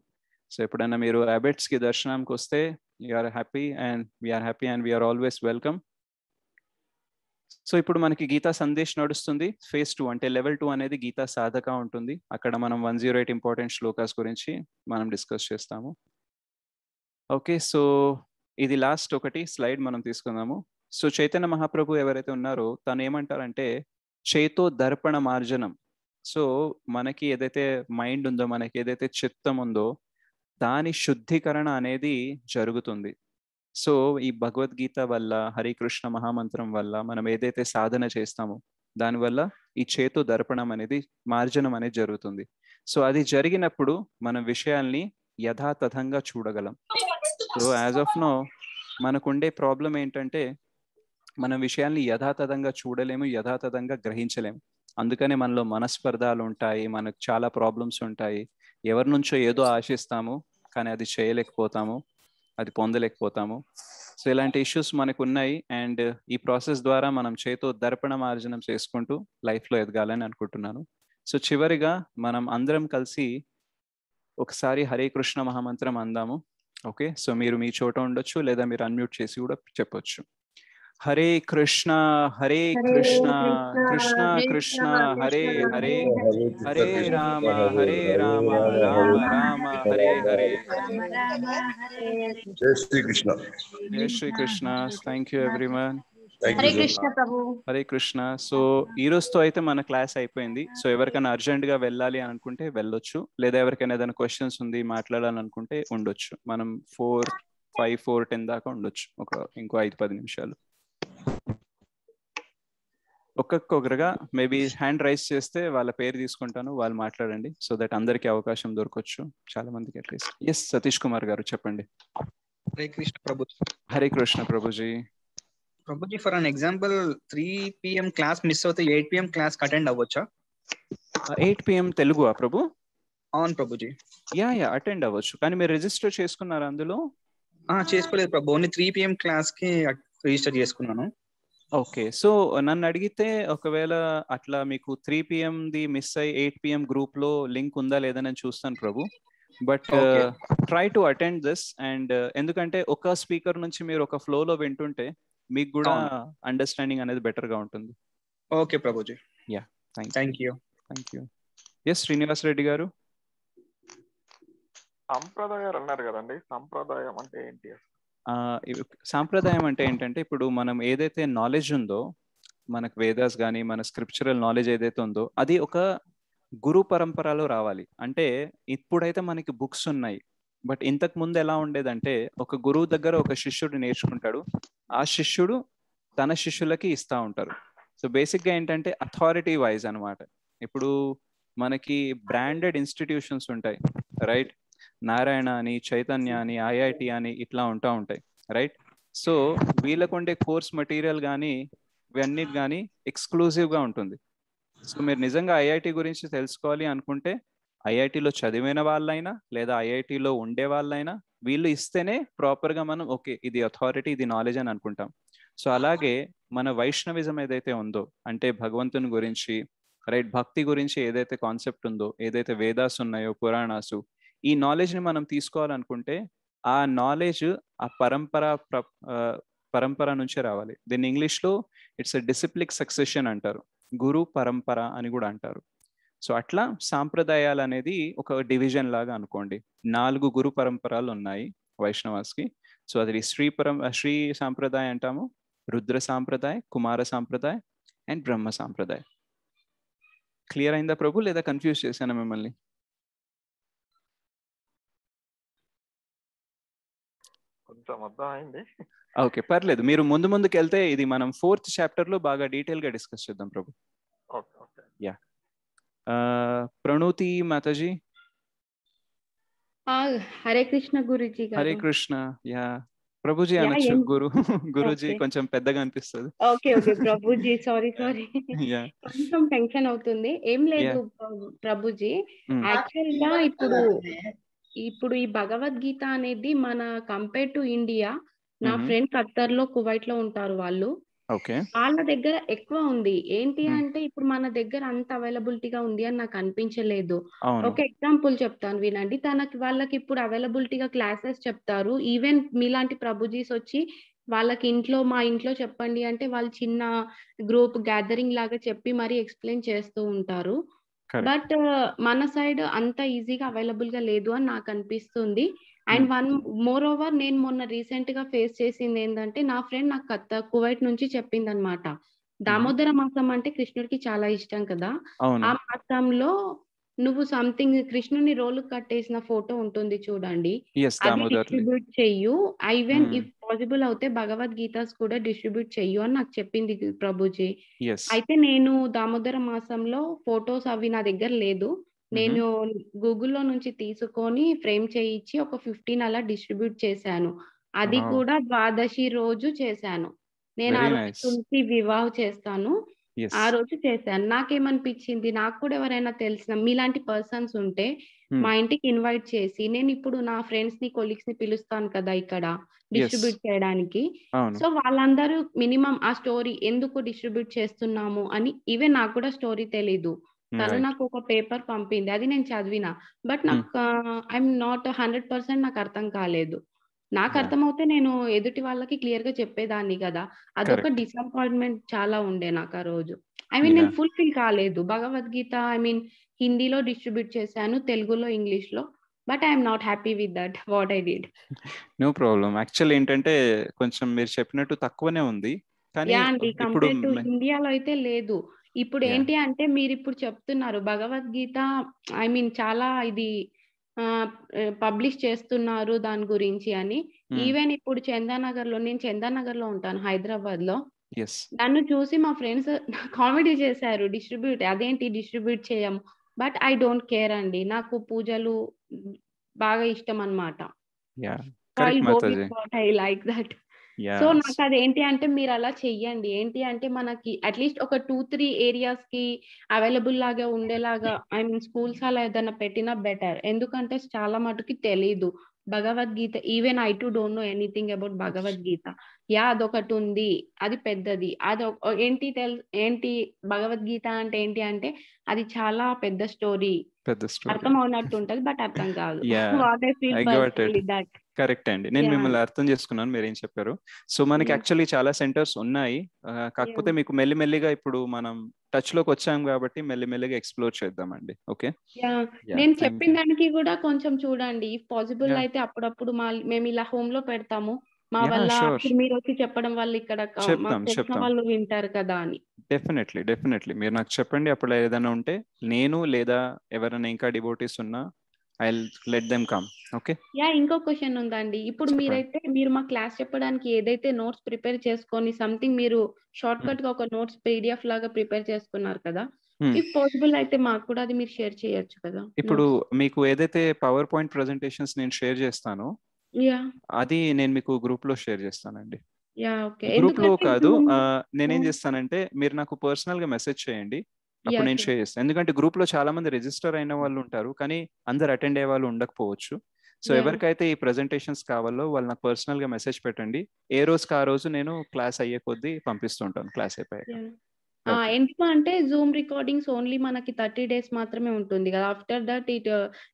సో ఎప్పుడైనా మీరు అబెట్స్కి దర్శనంకి వస్తే we're happy and we're always welcome. So ఇప్పుడు మనకి గీతా సందేశ్ నడుస్తుంది. phase 2 అంటే level 2 అనేది గీతా సాధక ఉంటుంది. అక్కడ మనం 108 ఇంపార్టెంట్ శ్లోకాస్ గురించి మనం డిస్కస్ చేస్తాము. ఓకే, సో ఇది లాస్ట్ ఒకటి స్లైడ్ మనం తీసుకుందాము. సో చైతన్య మహాప్రభు ఎవరైతే ఉన్నారో తను ఏమంటారంటే చేతో దర్పణ మార్జనం. సో మనకి ఏదైతే మైండ్ ఉందో, మనకి ఏదైతే చిత్తం ఉందో దాని శుద్ధీకరణ అనేది జరుగుతుంది. సో ఈ భగవద్గీత వల్ల, హరికృష్ణ మహామంత్రం వల్ల మనం ఏదైతే సాధన చేస్తామో దానివల్ల ఈ చేతో దర్పణం అనేది, మార్జనం అనేది జరుగుతుంది. సో అది జరిగినప్పుడు మనం విషయాల్ని యథాతథంగా చూడగలం. సో యాజ్ ఆఫ్ నో మనకుండే ప్రాబ్లం ఏంటంటే మనం విషయాల్ని యథాతథంగా చూడలేము, యథాతథంగా గ్రహించలేము. అందుకనే మనలో మనస్పర్ధాలు ఉంటాయి, మనకు చాలా ప్రాబ్లమ్స్ ఉంటాయి. ఎవరి నుంచో ఏదో ఆశిస్తాము కానీ అది చేయలేకపోతాము, అది పొందలేకపోతాము. సో ఇలాంటి ఇష్యూస్ మనకు ఉన్నాయి. అండ్ ఈ ప్రాసెస్ ద్వారా మనం చేతో దర్పణ మార్జనం చేసుకుంటూ లైఫ్లో ఎదగాలని అనుకుంటున్నాను. సో చివరిగా మనం అందరం కలిసి ఒకసారి హరే కృష్ణ మహామంత్రం అందాము. ఓకే, సో మీరు మీ చోట ఉండొచ్చు లేదా మీరు అన్మ్యూట్ చేసి కూడా చెప్పొచ్చు. హరే కృష్ణ కృష్ణ కృష్ణ హరే హరే, హరే రామ రామ రామ హరే హరే. జై శ్రీకృష్ణ. జై Shri Krishna. Thank you everyone. Hare Krishna Prabhu. Hare Krishna. So ఈ రోజుతో అయితే మన క్లాస్ అయిపోయింది. సో ఎవరికైనా అర్జెంట్ గా వెళ్ళాలి అనుకుంటే వెళ్ళొచ్చు, లేదా ఎవరికైనా ఏదైనా క్వశ్చన్స్ ఉంది మాట్లాడాలనుకుంటే ఉండొచ్చు. మనం 4:10 దాకా ఉండొచ్చు, ఇంకో 5-10 నిమిషాలు. ఒక్కొక్కరుగా మేబీ హ్యాండ్ రైజ్ చేస్తే వాళ్ళ పేరు తీసుకుంటాను, వాళ్ళు మాట్లాడండి, సో దట్ అందరికి అవకాశం దొరకవచ్చు, చాలా మందికి అట్లీస్ట్. ఎస్, సతీష్ కుమార్ గారు చెప్పండి. Hare Krishna Prabhu. Hare Krishna Prabhuji. Prabhuji, for an example 3 PM class miss అవుతే 8 PM క్లాస్ అటెండ్ అవ్వచ్చా? 8 PM తెలుగు ప్రభు? అవును ప్రభుజీ. యా అటెండ్ అవ్వచ్చు, కానీ మీరు రిజిస్టర్ చేసుకున్నారా అందులో? చేసుకోలేదు ప్రభు, ఓన్లీ 3 PM క్లాస్ కి రిజిస్టర్ చేసుకున్నాను. ఓకే, సో నన్ను అడిగితే ఒకవేళ అట్లా మీకు 3 PM ది మిస్ అయ్యి 8 PM గ్రూప్ లో లింక్ ఉందా లేదా నేను చూస్తాను Prabhu. But try to attend this. And ఎందుకంటే ఒక స్పీకర్ నుంచి మీరు ఒక ఫ్లో లో వింటుంటే మీకు కూడా అండర్స్టాండింగ్ అనేది బెటర్ గా ఉంటుంది. Okay Prabhuji. Ya, thank you. Yes, Srinivas Reddy గారు. సంప్రదాయాలు అన్నారు కదండి, సంప్రదాయం అంటే ఏంటి? సాంప్రదాయం అంటే ఏంటంటే ఇప్పుడు మనం ఏదైతే నాలెడ్జ్ ఉందో, మనకు వేదాస్ కానీ మన స్క్రిప్చురల్ నాలెడ్జ్ ఏదైతే ఉందో అది ఒక గురు పరంపరలో రావాలి. అంటే ఇప్పుడైతే మనకి బుక్స్ ఉన్నాయి, బట్ ఇంతకు ముందు ఎలా ఉండేదంటే ఒక గురువు దగ్గర ఒక శిష్యుడు నేర్చుకుంటాడు, ఆ శిష్యుడు తన శిష్యులకి ఇస్తా ఉంటారు. సో బేసిక్గా ఏంటంటే అథారిటీ వైజ్ అనమాట. ఇప్పుడు మనకి బ్రాండెడ్ ఇన్స్టిట్యూషన్స్ ఉంటాయి, రైట్? నారాయణ అని, చైతన్య అని, ఐఐటి అని ఇట్లా ఉంటాయి, రైట్? సో వీళ్ళకు ఉండే కోర్స్ మెటీరియల్ కానీ ఇవన్నీ కానీ ఎక్స్క్లూజివ్గా ఉంటుంది. సో మీరు నిజంగా ఐఐటి గురించి తెలుసుకోవాలి అనుకుంటే ఐఐటిలో చదివిన వాళ్ళైనా లేదా ఐఐటిలో ఉండే వాళ్ళైనా వీళ్ళు ఇస్తేనే ప్రాపర్గా మనం ఓకే ఇది అథారిటీ, ఇది నాలెడ్జ్ అని అనుకుంటాం. సో అలాగే మన వైష్ణవిజం ఏదైతే ఉందో, అంటే భగవంతుని గురించి, రైట్, భక్తి గురించి ఏదైతే కాన్సెప్ట్ ఉందో, ఏదైతే వేదాస్ ఉన్నాయో, పురాణాసు, ఈ నాలెడ్జ్ని మనం తీసుకోవాలనుకుంటే ఆ నాలెడ్జ్ ఆ పరంపర నుంచే రావాలి. దీన్ని ఇంగ్లీష్లో ఇట్స్ ఎ డిసిప్లిక్ సక్సెషన్ అంటారు, గురు పరంపర అని కూడా అంటారు. సో అట్లా సాంప్రదాయాలు అనేది ఒక డివిజన్ లాగా అనుకోండి. 4 గురు పరంపరలు ఉన్నాయి వైష్ణవాస్కి. సో అది శ్రీ సాంప్రదాయ అంటాము, రుద్ర సాంప్రదాయ, కుమార సాంప్రదాయ అండ్ బ్రహ్మ సాంప్రదాయ. క్లియర్ అయిందా ప్రభు, లేదా కన్ఫ్యూజ్ చేశాను మిమ్మల్ని? కొంచెం అర్థం అయింది. ఓకే, పర్లేదు. మీరు ముందుకు వెళ్తే ఇది మనం 4th చాప్టర్ లో బాగా డీటెయిల్ గా డిస్కస్ చేద్దాం ప్రభు. యా, ప్రణూతి మాతాజీ. హరే కృష్ణ గురుజీ. హరే కృష్ణ. యా ప్రభుజీ అనొచ్చు, గురుజీ కొంచెం పెద్దగా అనిపిస్తుంది. ఓకే ప్రభుజీ, సారీ కొంచెం టెన్షన్ అవుతుంది. ఏం లేదు ప్రభుజీ, యాక్చువల్ గా ఇప్పుడు ఈ భగవద్గీత అనేది మన కంపేర్ టు ఇండియా, నా ఫ్రెండ్ ఖత్తర్ లో, కువైట్ లో ఉంటారు వాళ్ళు. వాళ్ళ దగ్గర ఎక్కువ ఉంది. ఏంటి అంటే ఇప్పుడు మన దగ్గర అంత అవైలబిలిటీగా ఉంది అని నాకు అనిపించలేదు. ఒక ఎగ్జాంపుల్ చెప్తాను వినండి. వాళ్ళకి ఇప్పుడు అవైలబిలిటీగా క్లాసెస్ చెప్తారు. ఈవెన్ మీలాంటి ప్రభుజీస్ వచ్చి వాళ్ళకి మా ఇంట్లో చెప్పండి అంటే వాళ్ళు చిన్న గ్రూప్ గ్యాదరింగ్ లాగా చెప్పి మరీ ఎక్స్ప్లెయిన్ చేస్తూ ఉంటారు. బట్ మన సైడ్ అంత ఈజీగా అవైలబుల్ గా లేదు అని నాకు అనిపిస్తుంది. అండ్ మోర్ ఓవర్ నేను మొన్న రీసెంట్ గా ఫేస్ చేసింది ఏంటంటే, నా ఫ్రెండ్ నాకు కువైట్ నుంచి చెప్పింది అనమాట. దామోదర మాసం అంటే కృష్ణుడికి చాలా ఇష్టం కదా. ఆ మాసంలో నువ్వు సంథింగ్ కృష్ణుని రోలు కట్టేసిన ఫోటో ఉంటుంది చూడండి, అది డిస్ట్రిబ్యూట్ చెయ్యు. ఈవెన్ ఇఫ్ పాసిబుల్ అవుతే భగవద్గీతాస్ కూడా డిస్ట్రిబ్యూట్ చెయ్యు అని నాకు చెప్పింది ప్రభుజీ. అయితే నేను దామోదర మాసంలో ఫొటోస్ అవి నా దగ్గర లేదు. నేను గూగుల్లో నుంచి తీసుకొని ఫ్రేమ్ చేయించి ఒక 15 అలా డిస్ట్రిబ్యూట్ చేశాను. అది కూడా ద్వాదశి రోజు చేశాను. నేను ఆ రోజు తులసి వివాహ చేస్తాను, ఆ రోజు చేశాను. నాకేమనిపించింది, నాకు కూడా ఎవరైనా తెలిసిన మీలాంటి పర్సన్స్ ఉంటే మా ఇంటికి ఇన్వైట్ చేసి, నేను ఇప్పుడు నా ఫ్రెండ్స్ ని, కొలీగ్స్ ని పిలుస్తాను కదా ఇక్కడ డిస్ట్రిబ్యూట్ చేయడానికి. సో వాళ్ళందరూ మినిమం ఆ స్టోరీ ఎందుకు డిస్ట్రిబ్యూట్ చేస్తున్నాము అని, ఈవెన్ నాకు కూడా స్టోరీ తెలీదు, తను నాకు ఒక పేపర్ పంపింది, అది నేను చదివిన. బట్ నాకు ఐఎమ్ నాట్ 100% నాకు అర్థం కాలేదు. నాకు అర్థమవుతే నేను ఎదుటి వాళ్ళకి క్లియర్ గా చెప్పేదాన్ని కదా. అదొక డిసప్పాయింట్మెంట్ చాలా ఉండే నాకు ఆ రోజు. నేను ఫుల్ఫిల్ కాలేదు. భగవద్గీత హిందీలో డిస్ట్రిబ్యూట్ చేశాను, తెలుగులో, ఇంగ్లీష్ లో. But I'm not happy with that what I did. No problem. Actual ఏంటంటే కొంచెం మీరు చెప్పినట్టు తక్కువనే ఉంది, కానీ ఇప్పుడు కంపేర్ టు ఇండియాలో అయితే లేదు. ఇప్పుడు ఏంటి అంటే మీరు ఇప్పుడు చెప్తున్నారు భగవద్గీత చాలా ఇది పబ్లిష్ చేస్తున్నారు దాని గురించి అని. ఈవెన్ ఇప్పుడు నేను చందానగర్ లో ఉంటాను, హైదరాబాద్ లో. నన్ను చూసి మా ఫ్రెండ్స్ కామెడీ చేశారు, అదేంటి డిస్ట్రిబ్యూట్ చేయము. బట్ ఐ డోంట్ కేర్ అండి, నాకు పూజలు బాగా ఇష్టం అన్నమాట. I like that. సో నాకు అదేంటి అంటే మీరు అలా చెయ్యండి. ఏంటి అంటే మనకి అట్లీస్ట్ ఒక 2-3 ఏరియాస్ కి అవైలబుల్ లాగా ఉండేలాగా స్కూల్స్ అలా ఏదైనా పెట్టినా బెటర్. ఎందుకంటే చాలా మటుకి తెలీదు Bhagavad Gita. Even I to don't know anything about Bhagavad Gita. అదొకటి ఉంది, అది పెద్దది. ఏంటి భగవద్గీత అంటే ఏంటి అంటే అది చాలా పెద్ద స్టోరీ, అర్థం అవునట్టు ఉంటది బట్ అర్థం కాదు. కరెక్ట్ అండి, నేను మిమ్మల్ని అర్థం చేసుకున్నాను మీరు ఏం చెప్పారు. సో మనకి యాక్చువల్లీ చాలా సెంటర్స్ ఉన్నాయి, కాకపోతే మీకు మెల్లిమెల్లిగా ఇప్పుడు మనం టచ్ లోకి వచ్చాం కాబట్టి మెల్లిమెల్లిగా ఎక్స్ప్లోర్ చేద్దామండి. ఓకే, నేను చెప్పిన దానికి కూడా కొంచెం చూడండి. ఇఫ్ పాసిబుల్ అయితే అప్పుడప్పుడు మేము ఇలా హోమ్ లో పెడతాము. మా వల్ల మీరు వచ్చి చెప్పడం వల్ల ఇక్కడ తెలిసిన వాళ్ళు వింటారు కదా అని. డెఫినెట్లీ మీరు నాకు చెప్పండి అప్పుడు ఏదైనా ఉంటే, నేను లేదా ఎవరైనా ఇంకా డివోటీస్ ఉన్నా I'll let them come. Okay. ఇంకో క్వశ్చన్ ఉందండి. ఇప్పుడు మీరు మా క్లాస్ చెప్పడానికి ఏదైతే నోట్స్ ప్రిపేర్ చేసుకొని సంథింగ్ మీరు షార్ట్ కట్ గా ఒక నోట్స్ PDF లాగా ప్రిపేర్ చేసుకున్నారు కదా, ఇఫ్ పాసిబుల్ అయితే మాకు కూడా అది మీరు షేర్ చేయొచ్చు కదా. ఇప్పుడు మీకు ఏదైతే పవర్ పాయింట్ ప్రెజెంటేషన్స్ నేను షేర్ చేస్తానో అది నేను మీకు గ్రూప్ లో షేర్ చేస్తానండి. గ్రూప్ లో కాదు, నేనేం చేస్తానంటే మీరు నాకు పర్సనల్ గా మెసేజ్ చేయండి, అప్పుడు నేను షేర్ చేస్తాను. ఎందుకంటే గ్రూప్ లో చాలా మంది రిజిస్టర్ అయిన వాళ్ళు ఉంటారు, కానీ అందరు అటెండ్ అయ్యే వాళ్ళు ఉండకపోవచ్చు. సో ఎవరికైతే ఈ ప్రెజెంటేషన్స్ కావాలో వాళ్ళు నాకు పర్సనల్ గా మెసేజ్ పెట్టండి. ఏ రోజుకి ఆ రోజు నేను క్లాస్ అయ్యే కొద్దీ పంపిస్తుంటాను, క్లాస్ అయిపోయాక. ఎందుకంటే జూమ్ రికార్డింగ్స్ ఓన్లీ మనకి 30 days మాత్రమే ఉంటుంది కదా. ఆఫ్టర్ దట్ ఇట్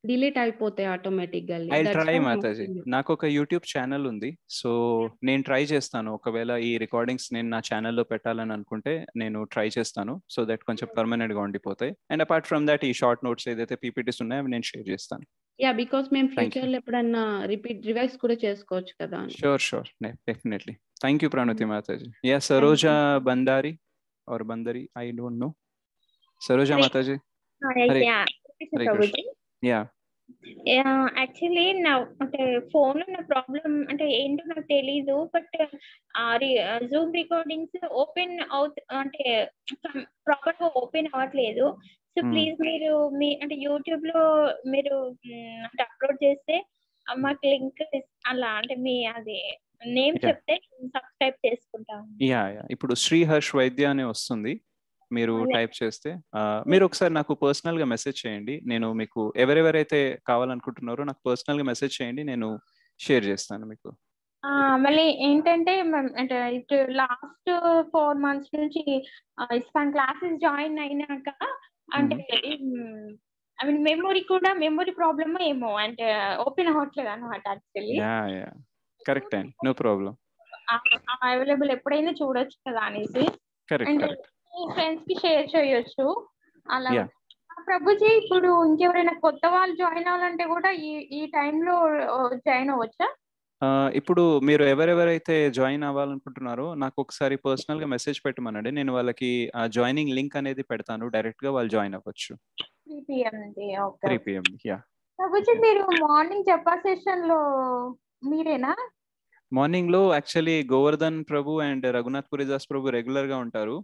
డిలీట్ అయిపోతాయి ఆటోమేటిక్ గా. ఐ ట్రై మాతాజీ, నాకు ఒక యూట్యూబ్ ఛానల్ ఉంది, సో నేను ట్రై చేస్తాను. ఒకవేళ ఈ రికార్డింగ్స్ నేను నా ఛానల్లో పెట్టాలని అనుకుంటే నేను ట్రై చేస్తాను, సో దట్ కొంచెం పర్మనెంట్ గా ఉండిపోతాయి. అండ్ అపార్ట్ ఫ్రమ్ దట్ ఈ షార్ట్ నోట్స్ ఏదైతే PPTs ఉన్నాయో అవి నేను షేర్ చేస్తాను. బికాస్ మేము ఫ్యూచర్ లో ఎప్పుడన్నా రివైజ్ కూడా చేసుకోవచ్చు కదా. Sure definitely. Thank you Pranathi Mataji. Saroja Bandari or Bandari, I don't know. Saroja Mataji. Actually నా అంటే ఫోన్ లో నా ప్రాబ్లం అంటే ఏంటో నాకు తెలీదు. బట్ జూమ్ రికార్డింగ్స్ ఓపెన్ అంటే ప్రాపర్ గా ఓపెన్ అవ్వట్లేదు. సో ప్లీజ్ మీరు అంటే యూట్యూబ్ లో మీరు అంటే అప్లోడ్ చేస్తే మాకు లింక్ అలా అంటే అది నేమ్ చెప్తే సబ్స్క్రైబ్ చేసుకుంటాం. ఇప్పుడు శ్రీహర్ష్ వైద్య అనే వస్తుంది, మీరు టైప్ చేస్తే. మీరు ఒకసారి నాకు పర్సనల్ గా మెసేజ్ చేయండి, నేను మీకు ఎవరెవరైతే కావాలనుకుంటున్నారో నాకు పర్సనల్ గా మెసేజ్ చేయండి, నేను షేర్ చేస్తాను మీకు. మళ్ళీ ఏంటంటే అంటే ఇప్పుడు లాస్ట్ 4 months నుంచి ఇస్కాన్ క్లాసెస్ జాయిన్ అయినాక అంటే మెమొరీ ప్రాబ్లమ్ ఏమో అంటే ఓపెన్ అవ్వట్లేదు అన్నమాట. యాక్చువల్లీ కరెక్ట్ అండి, నో ప్రాబ్లం. అవైలబుల్ ఎప్పుడైనా చూడొచ్చు కదా అనేసి, ఫ్రెండ్స్ కి షేర్ చేయొచ్చు అలా. ప్రభుజీ ఇప్పుడు ఇంకెవరైనా కొత్త వాళ్ళు జాయిన్ అవ్వాలంటే కూడా ఈ టైంలో జాయిన్ అవ్వచ్చా? ఇప్పుడు మీరు ఎవరెవరైతే జాయిన్ అవ్వాలనుకుంటున్నారో నాకు ఒకసారి పర్సనల్ గా మెసేజ్ పెట్టమనండి, నేను వాళ్ళకి జాయినింగ్ లింక్ అనేది పెడతాను, డైరెక్ట్ గా వాళ్ళు జాయిన్ అవ్వచ్చు. 3 PM. ప్రభుజీ మీరు మార్నింగ్ జపా సెషన్ లో మీరేనా? మార్నింగ్ లో actually Govardhan Prabhu and Raghunath Puridas Prabhu regular గా ఉంటారు,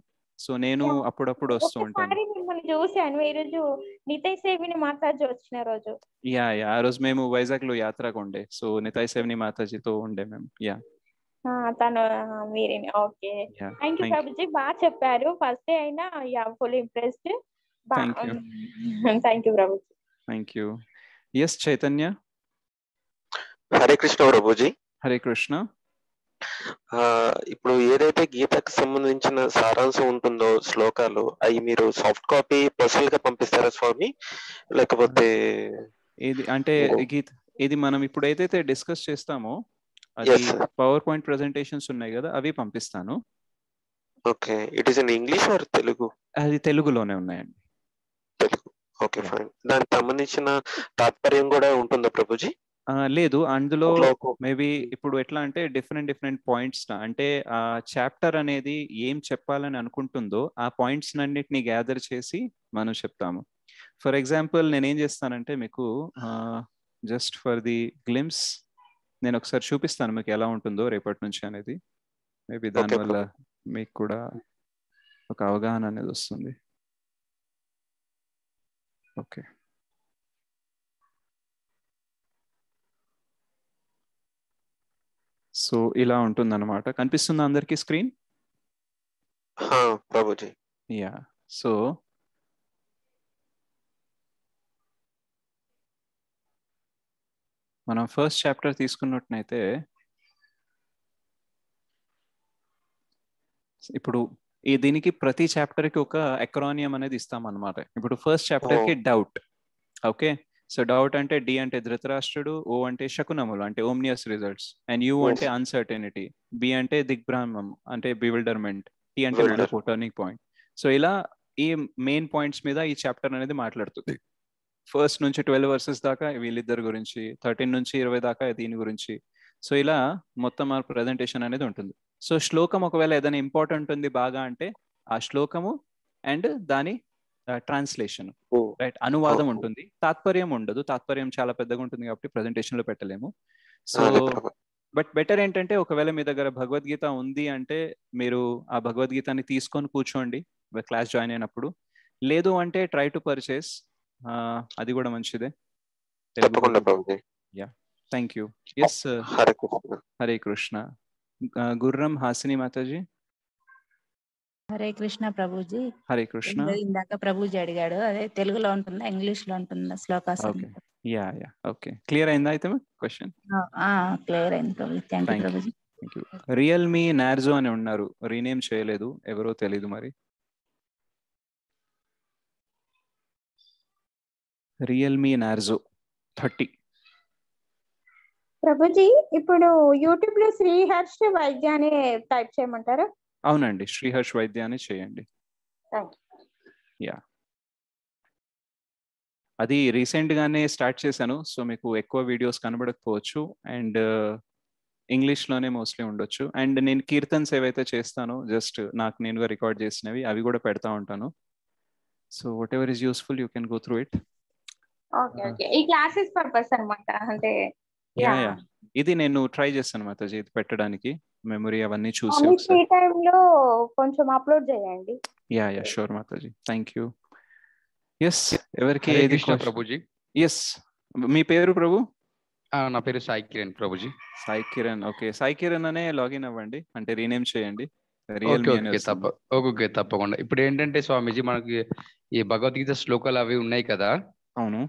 సో నేను అప్పుడప్పుడు వస్తూ ఉంటాను. మిమ్మల్ని చూశాను ఈ రోజు నితాయ్ సేవిని మాతాజీ వచ్చిన రోజు. ఆ రోజు మేము వైజాగ్ లో యాత్రకు ఉండే, సో నితాయ్ సేవిని మాతాజీతో ఉండే మేము. తను మీరేనా? ఓకే, థ్యాంక్ యూ ప్రభుజీ, బాగా చెప్పారు. ఫస్ట్ డే అయినా full impressed. Thank you Prabhuji. Thank you. Chaitanya. Hare Krishna Prabhuji. Hare Krishna. ఇప్పుడు ఏదైతే గీతకు సంబంధించిన సారాంశం ఉంటుందో శ్లోకాలు, అవి మీరు సాఫ్ట్ కాపీ పర్సనల్ గా పంపిస్తారా స్వామి, లేకపోతే ఇది అంటే ఇది మనం ఇప్పుడు ఏదైతే డిస్కస్ చేస్తామో అది పవర్ పాయింట్ ప్రెజెంటేషన్స్ ఉన్నాయి కదా, అవి పంపిస్తాను. Okay, it is in English are Telugu? అది తెలుగులోనే ఉన్నాయండి. Telugu, okay fine. దానికి సంబంధించిన తాత్పర్యం కూడా ఉంటుందా ప్రభుజీ? లేదు, అందులో మేబీ ఇప్పుడు ఎట్లా అంటే డిఫరెంట్ పాయింట్స్, అంటే ఆ చాప్టర్ అనేది ఏం చెప్పాలని అనుకుంటుందో ఆ పాయింట్స్ అన్నిటిని గ్యాదర్ చేసి మనం చెప్తాము. ఫర్ ఎగ్జాంపుల్ నేనేం చేస్తానంటే మీకు జస్ట్ ఫర్ ది గ్లిమ్స్ నేను ఒకసారి చూపిస్తాను మీకు ఎలా ఉంటుందో రేపటి నుంచి అనేది. మేబీ దానివల్ల మీకు కూడా ఒక అవగాహన అనేది వస్తుంది. ఓకే, సో ఇలా ఉంటుంది అనమాట. కనిపిస్తుందా అందరికీ స్క్రీన్? ప్రభుజీ. యా, సో మనం ఫస్ట్ చాప్టర్ తీసుకున్నట్లయితే ఇప్పుడు దీనికి ప్రతి చాప్టర్ కి ఒక ఎక్రానియం అనేది ఇస్తాం అనమాట. ఇప్పుడు ఫస్ట్ చాప్టర్ కి డౌట్. ఓకే, సో డౌట్ అంటే డి అంటే ధృతరాష్ట్రుడు, ఓ అంటే శకునములు అంటే ఓమ్నియస్ రిజల్ట్స్, అండ్ యు అంటే అన్సర్టెనిటీ, బి అంటే దిగ్భ్రామం అంటే బివిల్డర్మెంట్, టి అంటే టర్నింగ్ పాయింట్. సో ఇలా ఈ మెయిన్ పాయింట్స్ మీద ఈ చాప్టర్ అనేది మాట్లాడుతుంది. ఫస్ట్ నుంచి 12 వర్సెస్ దాకా వీళ్ళిద్దరి గురించి, 13 నుంచి 20 దాకా దీని గురించి. సో ఇలా మొత్తం ఆ ప్రెజెంటేషన్ అనేది ఉంటుంది. సో శ్లోకం ఒకవేళ ఏదైనా ఇంపార్టెంట్ ఉంది బాగా అంటే ఆ శ్లోకము అండ్ దాని ట్రాన్స్లేషన్, రైట్, అనువాదం ఉంటుంది. తాత్పర్యం ఉండదు, తాత్పర్యం చాలా పెద్దగా ఉంటుంది కాబట్టి ప్రెజెంటేషన్ లో పెట్టలేము. సో బట్ బెటర్ ఏంటంటే ఒకవేళ మీ దగ్గర భగవద్గీత ఉంది అంటే మీరు ఆ భగవద్గీతని తీసుకొని కూర్చోండి క్లాస్ జాయిన్ అయినప్పుడు. లేదు అంటే ట్రై టు పర్చేస్, అది కూడా మంచిదే. Ya, thank you. Yes, Hare Krishna. Gurram Hasini Mataji. Hare Krishna Prabhuji. Hare Krishna. ఇందాక ప్రభుజీ అడిగాడు, అదే తెలుగులో ఉంటుందా ఇంగ్లీష్ లో ఉంటుందా శ్లోకాస్? యా, ఓకే, క్లియర్ అయిందా అయితే క్వశ్చన్? క్లియర్ అయింది Prabhuji. Thank you Prabhuji. Thank you. Realme Narzo అని ఉన్నారు, రీనేమ్ చేయలేదు, ఎవరో తెలీదు మరి. Realme Narzo 30. ప్రభుజీ, ఇప్పుడు యూట్యూబ్ లో శ్రీహర్ష్ వైద్య అని టైప్ చేయమంటారా? అవునండి, శ్రీహర్ష్ వైద్య అని చేయండి. యా, అది రీసెంట్ గానే స్టార్ట్ చేశాను, సో మీకు ఎక్కువ వీడియోస్ కనబడకపోవచ్చు, అండ్ ఇంగ్లీష్ లోనే మోస్ట్లీ ఉండొచ్చు. అండ్ నేను కీర్తన్స్ ఏవైతే చేస్తానో జస్ట్ నాకు నేనుగా రికార్డ్ చేసినవి అవి కూడా పెడతా ఉంటాను. So what ever is useful you can go through it. Okay, ఈ క్లాసెస్ పర్పస్ అన్నమాట. అంటే ఇది నేను ట్రై చేస్తాను మాతాజీ ఇది పెట్టడానికి, మెమరీ అవన్నీ చూసి ఫ్రీ టైం లో కొంచెం అప్లోడ్ చేయండి. Ya sure Mataji, thank you. Yes, ఎవరికి ప్రభుజీ? ఎస్, మీ పేరు ప్రభు? నా పేరు సాయి కిరణ్ ప్రభుజీ. సాయి కిరణ్, ఓకే. సాయి కిరణ్ అనే లాగిన్ అవ్వండి, అంటే రీనేమ్ చేయండి. ఓకే, తప్పకుండా. ఇప్పుడు ఏంటంటే స్వామీజీ మనకి ఈ భగవద్గీత శ్లోకాలు అవి ఉన్నాయి కదా. అవును.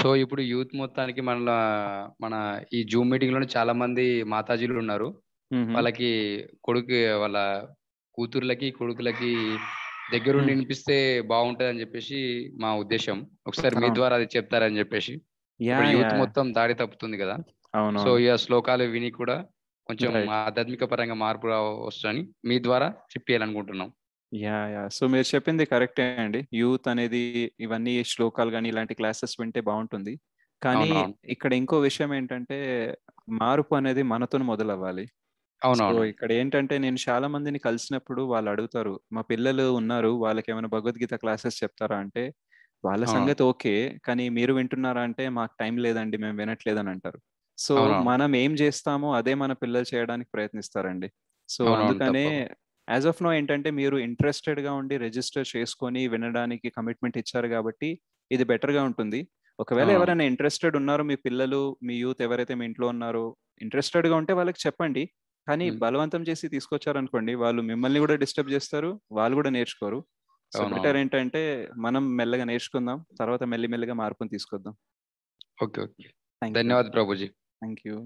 సో ఇప్పుడు యూత్ మొత్తానికి మన ఈ జూమ్ మీటింగ్ లోనే చాలా మంది మాతాజీలు ఉన్నారు. వాళ్ళకి వాళ్ళ కూతుర్లకి కొడుకులకి దగ్గరుండి వినిపిస్తే బాగుంటది అని చెప్పేసి మా ఉద్దేశం. ఒకసారి మీ ద్వారా అది చెప్తారని చెప్పేసి. యూత్ మొత్తం దాడి తప్పుతుంది కదా. సో ఈ శ్లోకాలు విని కూడా కొంచెం ఆధ్యాత్మిక పరంగా మార్పు వస్తుందని మీ ద్వారా చెప్పాలనుకుంటున్నాం. యా, సో మీరు చెప్పింది కరెక్టే అండి. యూత్ అనేది ఇవన్నీ శ్లోకాలు కానీ ఇలాంటి క్లాసెస్ వింటే బాగుంటుంది. కానీ ఇక్కడ ఇంకో విషయం ఏంటంటే మార్పు అనేది మనతో మొదలవ్వాలి. సో ఇక్కడ ఏంటంటే నేను చాలా మందిని కలిసినప్పుడు వాళ్ళు అడుగుతారు, మా పిల్లలు ఉన్నారు, వాళ్ళకి ఏమైనా భగవద్గీత క్లాసెస్ చెప్తారా అంటే, వాళ్ళ సంగతి ఓకే, కానీ మీరు వింటున్నారా అంటే మాకు టైం లేదండి, మేము వినట్లేదని అంటారు. సో మనం ఏం చేస్తామో అదే మన పిల్లలు చేయడానికి ప్రయత్నిస్తారండి. సో అందుకనే యాజ్ ఆఫ్ నో ఏంటంటే మీరు ఇంట్రెస్టెడ్ గా ఉండి రిజిస్టర్ చేసుకొని వినడానికి కమిట్మెంట్ ఇచ్చారు కాబట్టి ఇది బెటర్ గా ఉంటుంది. ఒకవేళ ఎవరైనా ఇంట్రెస్టెడ్ ఉన్నారో మీ పిల్లలు, మీ యూత్ ఎవరైతే మీ ఇంట్లో ఉన్నారో ఇంట్రెస్టెడ్ గా ఉంటే వాళ్ళకి చెప్పండి. కానీ బలవంతం చేసి తీసుకొచ్చారనుకోండి, వాళ్ళు మిమ్మల్ని కూడా డిస్టర్బ్ చేస్తారు, వాళ్ళు కూడా నేర్చుకోరు. సో బెటర్ ఏంటంటే మనం మెల్లగా నేర్చుకుందాం, తర్వాత మెల్లిమెల్లిగా మార్పుని తీసుకొద్దాం. ఓకే, ధన్యవాదాలు Prabhuji. Thank you.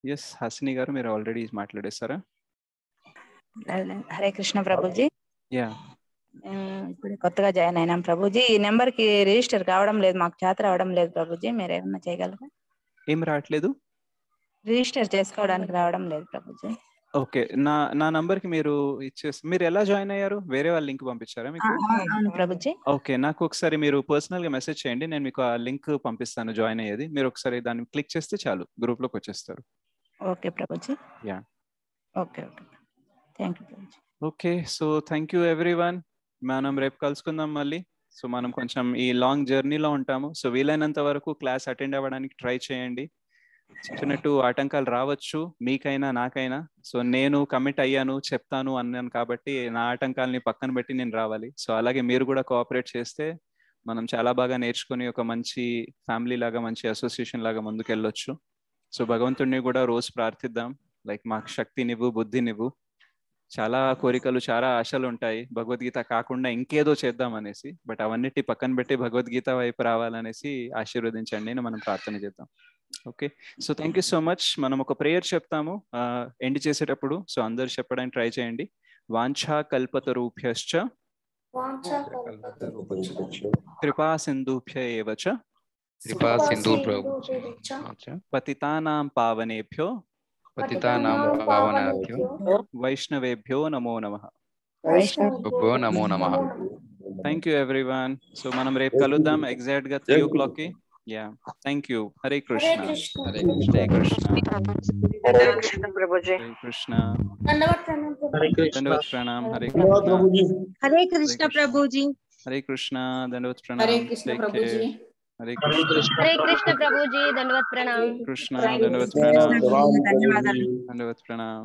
Yes Hasini గారు మీరు ఆల్రెడీ మాట్లాడేస్తారా? హరే కృష్ణ ప్రభుజీ. యా, ఇప్పుడు కొత్తగా జాయిన్ అయినాం ప్రభుజీ. ఈ నెంబర్ కి రిజిస్టర్ కావడం లేదు, మాకు చేత రావడం లేదు ప్రభుజీ. మీరు ఏమన్నా చేయగలరా? ఏం రావట్లేదు? రిజిస్టర్ చేసుకోవడానికి రావడం లేదు ప్రభుజీ. ఓకే, నా నంబర్ కి మీరు ఇచ్చేసి మీరు ఎలా జాయిన్ అయ్యారు? వేరే వాళ్ళ లింక్ పంపించారా మీకు? అవును ప్రభుజీ. ఓకే, నాకు ఒకసారి మీరు పర్సనల్ గా మెసేజ్ చేయండి, నేను మీకు ఆ లింక్ పంపిస్తాను జాయిన్ అయ్యేది. మీరు ఒకసారి దాన్ని క్లిక్ చేస్తే చాలు, గ్రూప్ లోకి వచ్చేస్తారు. Okay Prabhuji. Ya, okay okay, thank you Prabhuji. Okay, so thank you everyone. మనం రేపు కలుసుకుందాం మళ్ళీ. సో మనం కొంచెం ఈ లాంగ్ జర్నీలో ఉంటాము, సో వీలైనంత వరకు క్లాస్ అటెండ్ అవ్వడానికి ట్రై చేయండి. చిన్నట్టు ఆటంకాలు రావచ్చు మీకైనా నాకైనా. సో నేను కమిట్ అయ్యాను, చెప్తాను అన్నాను కాబట్టి నా ఆటంకాలని పక్కన పెట్టి నేను రావాలి. సో అలాగే మీరు కూడా కోఆపరేట్ చేస్తే మనం చాలా బాగా నేర్చుకుని ఒక మంచి ఫ్యామిలీ లాగా, మంచి అసోసియేషన్ లాగా ముందుకు వెళ్ళొచ్చు. సో భగవంతుడిని కూడా రోజు ప్రార్థిద్దాం, లైక్ మాకు శక్తినివ్వు, బుద్ధినివ్వు. చాలా కోరికలు, చాలా ఆశలు ఉంటాయి భగవద్గీత కాకుండా ఇంకేదో చేద్దాం అనేసి. బట్ అవన్నిటి పక్కన పెట్టి భగవద్గీత వైపు రావాలనేసి ఆశీర్వదించండి అని మనం ప్రార్థన చేద్దాం. Okay, so thank you so much. మనం ఒక ప్రేయర్ చెప్తాము ఎండ్ చేసేటప్పుడు, సో అందరు చెప్పడానికి ట్రై చేయండి. వాంఛా కల్పతరూభ్యశ్చ కృపా సింధుభ్య ఏవ చ పతితానాం పావనేభ్యో వైష్ణవేభ్యో నమో నమః. Thank you everyone. సో మనం రేపు కలుద్దాం ఎగ్జాక్ట్ గా 3 o'clock కి. Yeah, thank you. Hare Krishna. Hare Krishna. Hare Krishna. Hare Krishna Prabhuji. Hare Krishna. దండవత్ ప్రణాం. Hare Krishna. Hare Krishna Prabhuji. Hare Krishna. దండవత్ ప్రణాం. Hare Krishna Prabhuji. Hare Krishna. Hare Krishna Prabhuji. దండవత్ ప్రణాం. Krishna. దండవత్ ప్రణాం. ధన్యవాదాలు. దండవత్ ప్రణాం.